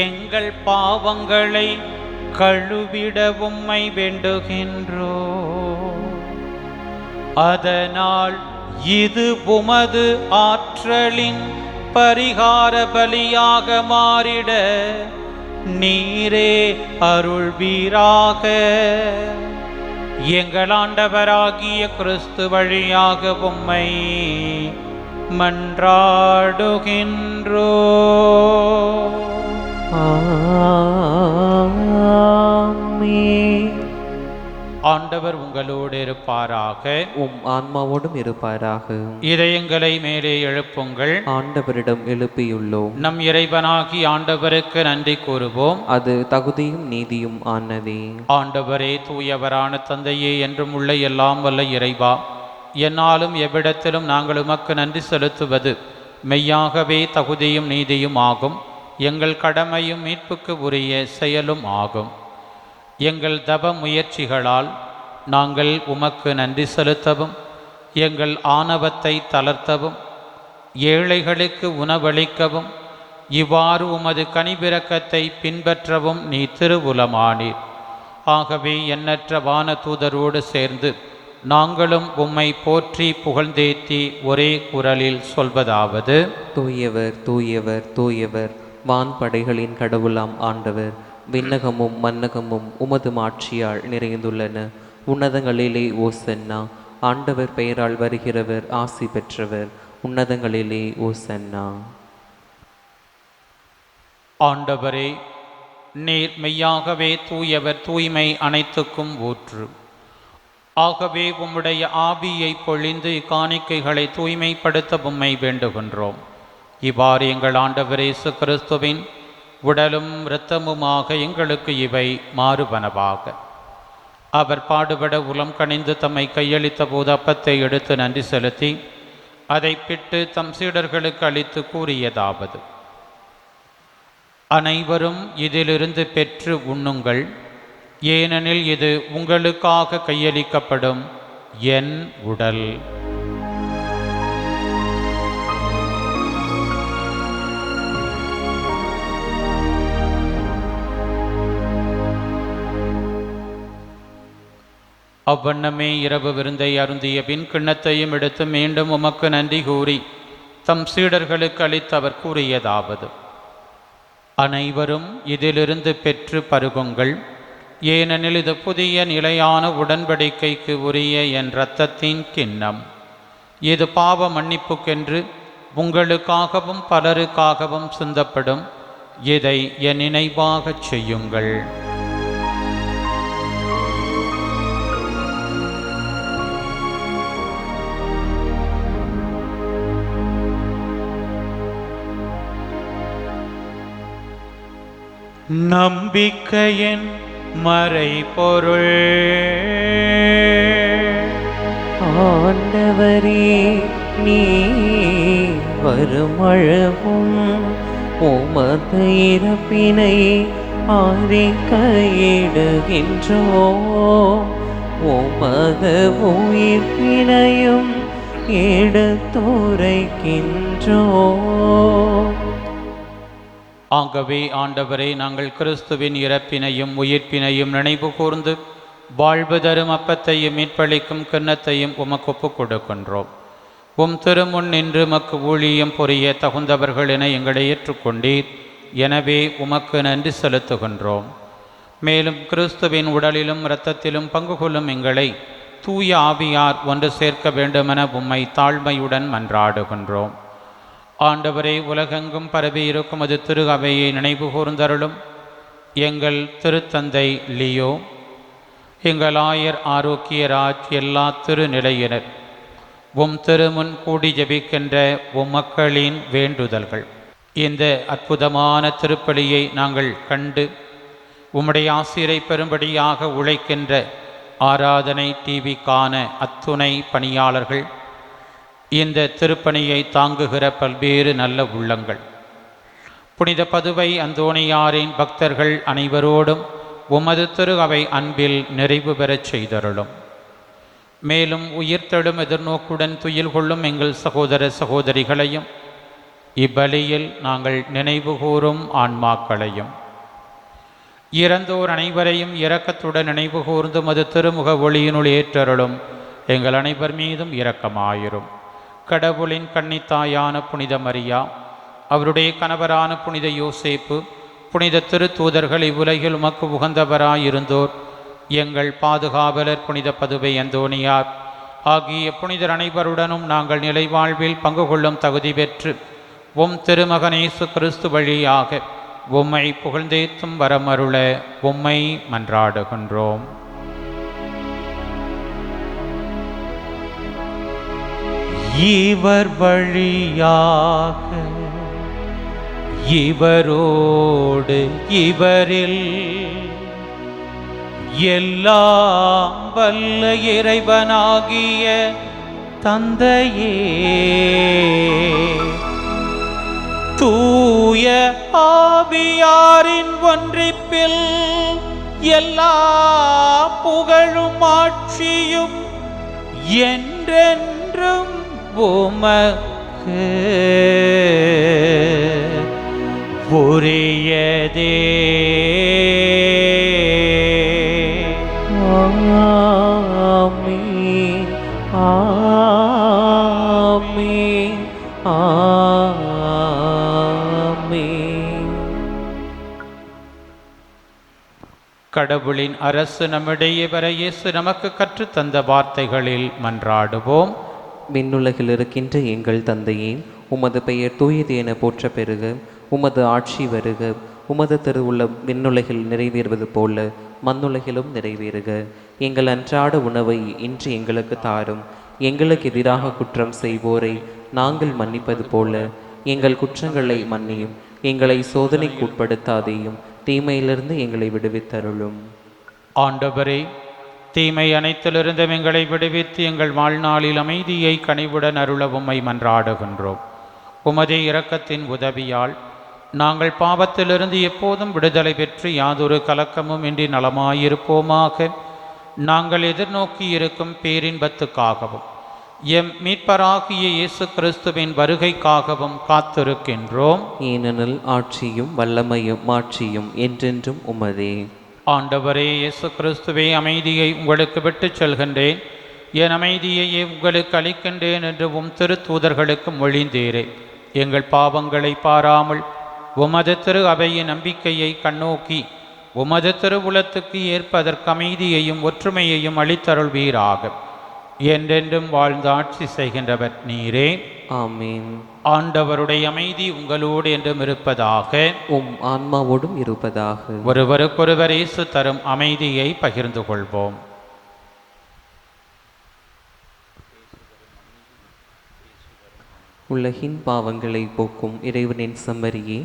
S1: எங்கள் பாவங்களை கழுவிட உம்மை வேண்டுகின்றோ. அதனால் இது உமது ஆற்றலின் பரிகார பலியாக மாறிட நீரே அருள்வீராக. எங்கள் ஆண்டவராகிய கிறிஸ்து வழியாக உம்மை மன்றாடுகின்றோ. ஆண்டவர் உங்களோடு இருப்பாராக,
S2: உம் ஆன்மாவோடும் இருப்பாராக.
S1: இதயங்களை மேலே எழுப்புங்கள்.
S2: ஆண்டவரிடம் எழுப்பியுள்ளோம்.
S1: நம் இறைவனாகி ஆண்டவருக்கு நன்றி கூறுவோம்.
S2: அது தகுதியும் நீதியும் ஆனதே.
S1: ஆண்டவரே, தூயவரான தந்தையே, என்றும் உள்ள எல்லாம் வல்ல இறைவா, என்னாலும் எவ்விடத்திலும் நாங்கள் உமக்கு நன்றி செலுத்துவது மெய்யாகவே தகுதியும் நீதியும் ஆகும். எங்கள் கடமையும் மீட்புக்கு உரிய செயலும் ஆகும். எங்கள் தவ முயற்சிகளால் நாங்கள் உமக்கு நன்றி செலுத்தவும், எங்கள் ஆணவத்தை தளர்த்தவும், ஏழைகளுக்கு உணவளிக்கவும், இவ்வாறு உமது கனிபிரக்கத்தை பின்பற்றவும் நீ திருவுலமானீர். ஆகவே எண்ணற்ற வான தூதரோடு சேர்ந்து நாங்களும் உம்மை போற்றி புகழ்ந்தேத்தி ஒரே குரலில் சொல்வதாவது:
S2: தூயவர் தூயவர் தூயவர், வான்படைகளின் கடவுளாம் ஆண்டவர். விண்ணகமும் மன்னகமும் உமது மாட்சியால் நிறைந்துள்ளன. உன்னதங்களிலே ஓசன்னா. ஆண்டவர் பெயரால் வருகிறவர் ஆசி பெற்றவர். உன்னதங்களிலே ஓசன்னா.
S1: ஆண்டவரே, நீர் மெய்யாகவே தூயவர், தூய்மை அனைத்துக்கும் ஊற்று. ஆகவே உம்முடைய ஆவியை பொழிந்து காணிக்கைகளை தூய்மைப்படுத்த உம்மை வேண்டுகின்றோம். இவ்வாறு எங்கள் ஆண்டவர் இயேசு கிறிஸ்துவின் உடலும் இரத்தமுமாக எங்களுக்கு இவை மாறுவனவாக. அவர் பாடுபட உளம் கனிந்து தம்மை கையளித்த போது அப்பத்தை எடுத்து நன்றி செலுத்தி அதை பிட்டு தம் சீடர்களுக்கு அளித்து கூறியதாவது: அனைவரும் இதிலிருந்து பெற்று உண்ணுங்கள், ஏனெனில் இது உங்களுக்காக கையளிக்கப்படும் என் உடல். அவ்வண்ணமே இரவு விருந்தை அருந்திய பின் கிண்ணத்தையும் எடுத்து மீண்டும் உமக்கு நன்றி கூறி தம் சீடர்களுக்கு அளித்து அவர் கூறியதாவது: அனைவரும் இதிலிருந்து பெற்று பருகுங்கள், ஏனெனில் இது புதிய நிலையான உடன்படிக்கைக்கு உரிய என் இரத்தத்தின் கிண்ணம். இது பாவ மன்னிப்புக்கென்று உங்களுக்காகவும் பலருக்காகவும் சிந்தப்படும். இதை என் நினைவாகச் செய்யுங்கள். நம்பிக்கையின் மறைபொருள்.
S2: ஆண்டவரே, நீ வருமளவும் உமது இறப்பினை அறிக்கையிடுகின்றோம், உமது உயிர்ப்பினையும் எடுத்துரைக்கின்றோம்.
S1: ஆகவே ஆண்டவரே, நாங்கள் கிறிஸ்துவின் இறப்பினையும் உயிர்ப்பினையும் நினைவு கூர்ந்து வாழ்வு தரும் அப்பத்தையும் மீட்பளிக்கும் கிண்ணத்தையும் உமக்கு ஒப்புக் கொடுக்கின்றோம். உம் திருமுன் நின்று உமக்கு ஊழியம் புரிய தகுந்தவர்கள் என எங்களை ஏற்றுக்கொண்டீர். எனவே உமக்கு நன்றி செலுத்துகின்றோம். மேலும் கிறிஸ்துவின் உடலிலும் இரத்தத்திலும் பங்கு கொள்ளும் எங்களை தூய ஆவியார் ஒன்று சேர்க்க வேண்டுமென உம்மை தாழ்மையுடன் மன்றாடுகின்றோம். ஆண்டவரே, உலகெங்கும் பரவி இருக்கும் அது திரு அவையை நினைவு கூர்ந்தருளும். எங்கள் திருத்தந்தை லியோ, எங்கள் ஆயர் ஆரோக்கியராஜ், எல்லா திருநிலையினர், உம் திருமுன் கூடி ஜெபிக்கின்ற உம் மக்களின் வேண்டுதல்கள், இந்த அற்புதமான திருப்பலியை நாங்கள் கண்டு உம்முடைய ஆசிரை பெறும்படியாக உழைக்கின்ற ஆராதனை டிவிக்கான அத்துணை பணியாளர்கள், இந்த திருப்பணியை தாங்குகிற பல்வேறு நல்ல உள்ளங்கள், புனித பதுவை அந்தோணியாரின் பக்தர்கள் அனைவரோடும் உமது திரு அவை அன்பில் நிறைவு பெறச் செய்தருளும். மேலும் உயிர்த்தெழும் எதிர்நோக்குடன் துயில் கொள்ளும் எங்கள் சகோதர சகோதரிகளையும் இப்பலியில் நாங்கள் நினைவு கூறும் ஆன்மாக்களையும் இறந்தோர் அனைவரையும் இரக்கத்துடன் நினைவு கூர்ந்து மது திருமுக ஒளியினுள் ஏற்றருளும். எங்கள் அனைவர் மீதும் இரக்கமாயிரும். கடவுளின் கன்னித்தாயான புனித மரியா, அவருடைய கணவரான புனித யோசேப்பு, புனித திருத்தூதர்கள், இவ்வுலகில் உமக்கு உகந்தவராயிருந்தோர், எங்கள் பாதுகாவலர் புனித பதுவை அந்தோணியார் ஆகிய புனிதர் அனைவருடனும் நாங்கள் நிலைவாழ்வில் பங்கு கொள்ளும் தகுதி பெற்று உம் திருமகனேசு கிறிஸ்து வழியாக உம்மை புகழ்ந்தேத்தும் வரமருள உம்மை மன்றாடுகின்றோம். இவர் வழியாக இவரோடு இவரில் எல்லாம் வல்ல இறைவனாகிய தந்தையே, தூய ஆவியாரின் ஒன்றிப்பில் எல்லா புகழும் ஆட்சியும் என்றென்றும் உமக்கு உரியதே.
S2: ஆமென், ஆமென், ஆமென்.
S1: கடவுளின் அரசு நம்மிடையே வர இயேசு நமக்கு கற்றுத்தந்த வார்த்தைகளில் மன்றாடுவோம்.
S2: விண்ணுலகில் இருக்கின்ற எங்கள் தந்தையே, உமது பெயர் தூயது என போற்ற பெறுக. உமது ஆட்சி வருக. உமது திருவுள்ளம் விண்ணுலகில் நிறைவேறுவது போல மண்ணுலகிலும் நிறைவேறுக. எங்கள் அன்றாட உணவை இன்று எங்களுக்கு தாரும். எங்களுக்கு எதிராக குற்றம் செய்வோரை நாங்கள் மன்னிப்பது போல எங்கள் குற்றங்களை மன்னியும். எங்களை சோதனைக்கு உட்படுத்தாதேயும், தீமையிலிருந்து எங்களை விடுவித்தருளும்.
S1: ஆண்டவரே, தீமை அனைத்திலிருந்தும் எங்களை விடுவித்து எங்கள் வாழ்நாளில் அமைதியை கனிவுடன் அருள உம்மை மன்றாடுகின்றோம். உமதே இரக்கத்தின் உதவியால் நாங்கள் பாவத்திலிருந்து எப்போதும் விடுதலை பெற்று யாதொரு கலக்கமும் இன்றி நலமாயிருப்போமாக. நாங்கள் எதிர்நோக்கி இருக்கும் பேரின்பத்துக்காகவும் எம் மீட்பராகிய இயேசு கிறிஸ்துவின் வருகைக்காகவும் காத்திருக்கின்றோம்.
S2: ஏனெனில் ஆட்சியும் வல்லமையும் மாட்சியும் என்றென்றும் உமதே.
S1: ஆண்டவரே இயேசு கிறிஸ்துவே, அமைதியை உங்களுக்கு விட்டுச் செல்கின்றேன், என் அமைதியையே உங்களுக்கு அளிக்கின்றேன் என்று உம் திருத்தூதர்களுக்கு மொழிந்தீரே. எங்கள் பாவங்களை பாராமல் உமது திரு அவையின் நம்பிக்கையை கண்ணோக்கி உமது திருவுளத்துக்கு ஏற்பதற்கு அமைதியையும் ஒற்றுமையையும் அளித்தருள்வீராக. என்றென்றும் வாழ்ந்து ஆட்சி செய்கின்றவர் நீரே.
S2: ஆமீன்.
S1: ஆண்டவருடைய அமைதி உங்களோடு என்றும் இருப்பதாக.
S2: உம் ஆன்மாவோடும் இருப்பதாக.
S1: ஒருவருக்கொருவர் இயேசு தரும் அமைதியை பகிர்ந்து கொள்வோம்.
S2: உலகின் பாவங்களை போக்கும் இறைவனின் செம்மறியே,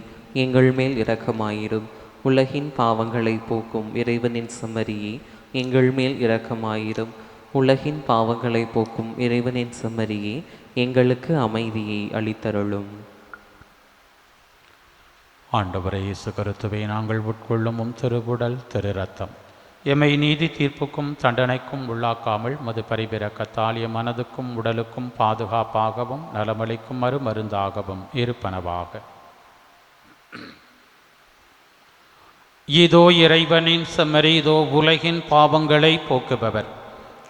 S2: எங்கள் மேல் இரக்கமாயிரும். உலகின் பாவங்களை போக்கும் இறைவனின் செம்மறியே, எங்கள் மேல் இரக்கமாயிரும். உலகின் பாவங்களை போக்கும் இறைவனின் செம்மறியே, எங்களுக்கு அமைதியை அளித்தருளும்.
S1: ஆண்டவரே இயேசு கிறிஸ்துவே, நாங்கள் உட்கொள்ளும் திருவுடல் திரு ரத்தம் எம்மை நீதி தீர்ப்புக்கும் தண்டனைக்கும் உள்ளாக்காமல் மது பரிபிறக்கத்தால் எம் மனதுக்கும் உடலுக்கும் பாதுகாப்பாகவும் நலமளிக்கும் மருந்தாகவும் இருப்பனவாக. இதோ இறைவனின் செம்மறி, இதோ உலகின் பாவங்களை போக்குபவர்.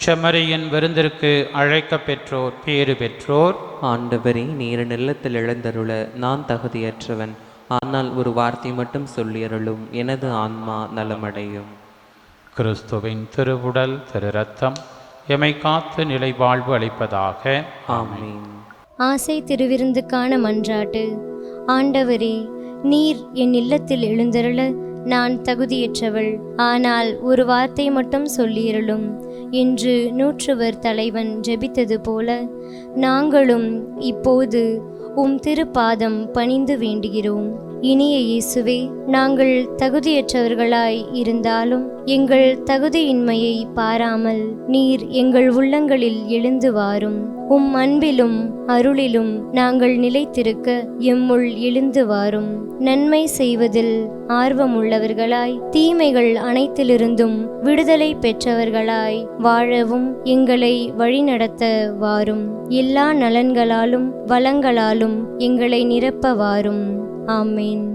S1: செம்மறியின் விருந்திற்கு அழைக்க பெற்றோர் பேறு பெற்றோர்.
S2: ஆண்டவரே, நீர் நிலத்தில் எழுந்தருள நான் தகுதியற்றவன். ஆனால் ஒரு வார்த்தை மட்டும் சொல்லியருளும், எனது ஆன்மா நலமடையும்.
S1: கிறிஸ்துவின் திருவுடல் திரு ரத்தம் எமை காத்து நிலை வாழ்வு அளிப்பதாக.
S2: ஆமீன்.
S3: ஆசை திருவிருந்துக்கான மன்றாட்டு. ஆண்டவரே, நீர் என் இல்லத்தில் எழுந்தருள நான் தகுதியற்றவள். ஆனால் ஒரு வார்த்தை மட்டும் சொல்லியருளும் என்று நூற்றுவர் தலைவன் ஜெபித்தது போல நாங்களும் இப்போது உம் திருப்பாதம் பணிந்து வேண்டுகிறோம். இனிய இயேசுவே, நாங்கள் தகுதியற்றவர்களாய் இருந்தாலும் எங்கள் தகுதியின்மையை பாராமல் நீர் எங்கள் உள்ளங்களில் எழுந்து வாரும். உம் அன்பிலும் அருளிலும் நாங்கள் நிலைத்திருக்க எம்முள் எழுந்து வாரும். நன்மை செய்வதில் ஆர்வமுள்ளவர்களாய் தீமைகள் அனைத்திலிருந்தும் விடுதலை பெற்றவர்களாய் வாழவும் எங்களை வழிநடத்த வாரும். எல்லா நலன்களாலும் வளங்களாலும் எங்களை நிரப்ப வாரும். ஆமேன்.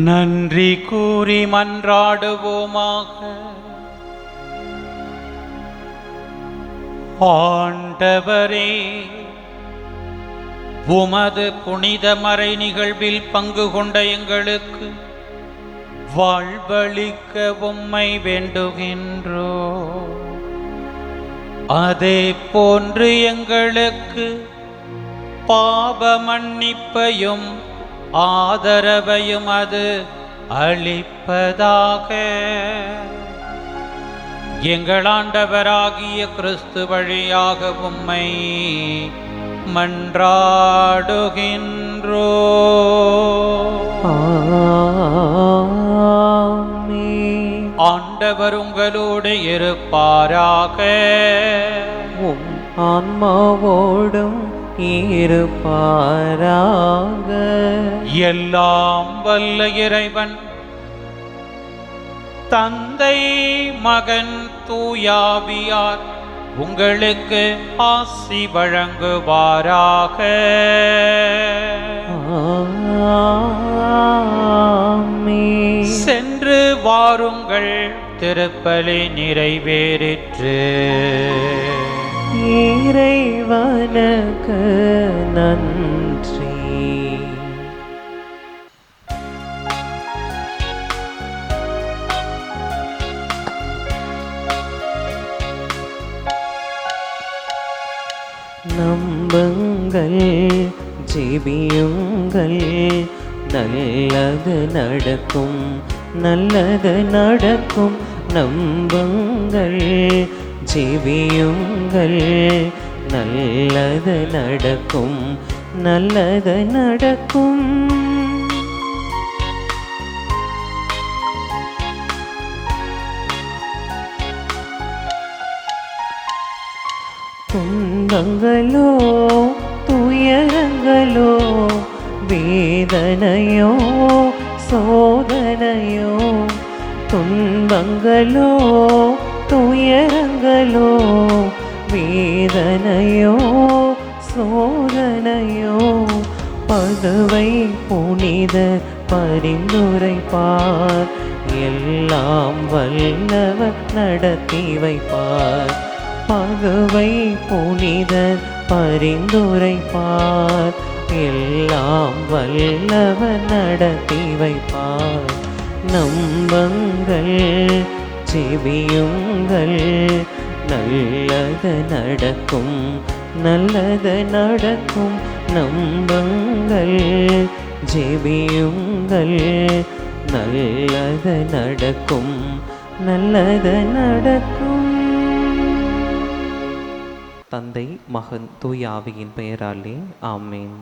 S1: நன்றி கூறி மன்றாடுவோமாக. ஆண்டவரே, உமது புனித மறை நிகழ்வில் பங்கு கொண்ட எங்களுக்கு வாழ்வளிக்க உம்மை வேண்டுகின்றோ. அதே போன்று எங்களுக்கு பாவ மன்னிப்பையும் ஆதரவையும் அது அளிப்பதாக. எங்கள் ஆண்டவராகிய கிறிஸ்து வழியாக உம்மை மன்றாடுகின்றோ. ஆண்டவர் உங்களோடு இருப்பாராக.
S2: உம் ஆன்மாவோடும் இருப்பாராக.
S1: எல்லாம் வல்ல இறைவன் தந்தை, மகன், தூயாவியார் உங்களுக்கு ஆசி வழங்குவாராக. சென்று வாருங்கள், திருப்பலி நிறைவேறிற்று.
S2: இறைவனுக்கு நன்றி. நம்புங்கள், ஜெபியுங்கள், நல்லது நடக்கும், நல்லது நடக்கும். நம்புங்கள், ஜெபியுங்கள், நல்லது நடக்கும், நல்லது நடக்கும். துன்பங்களோ துயரங்களோ வேதனையோ சோதனையோ, துன்பங்களோ துயரங்களோ வேதனையோ சோதனையோ, பதுவை புனித பரிந்துரைப்பார், எல்லாம் வல்லவர் நடத்தி வைப்பார். பதுவை புனித பரிந்துரைப்பார், எல்லாம் வல்லவர் நடத்தி வைப்பார். நம்பங்கள் ஜெபியுங்கள், நல்லது நடக்கும், நல்லது நடக்கும். நம்பங்கள் ஜெபியுங்கள், நல்லது நடக்கும், நல்லது நடக்கும். தந்தை, மகன், தூய ஆவியின் பெயராலே ஆமென்.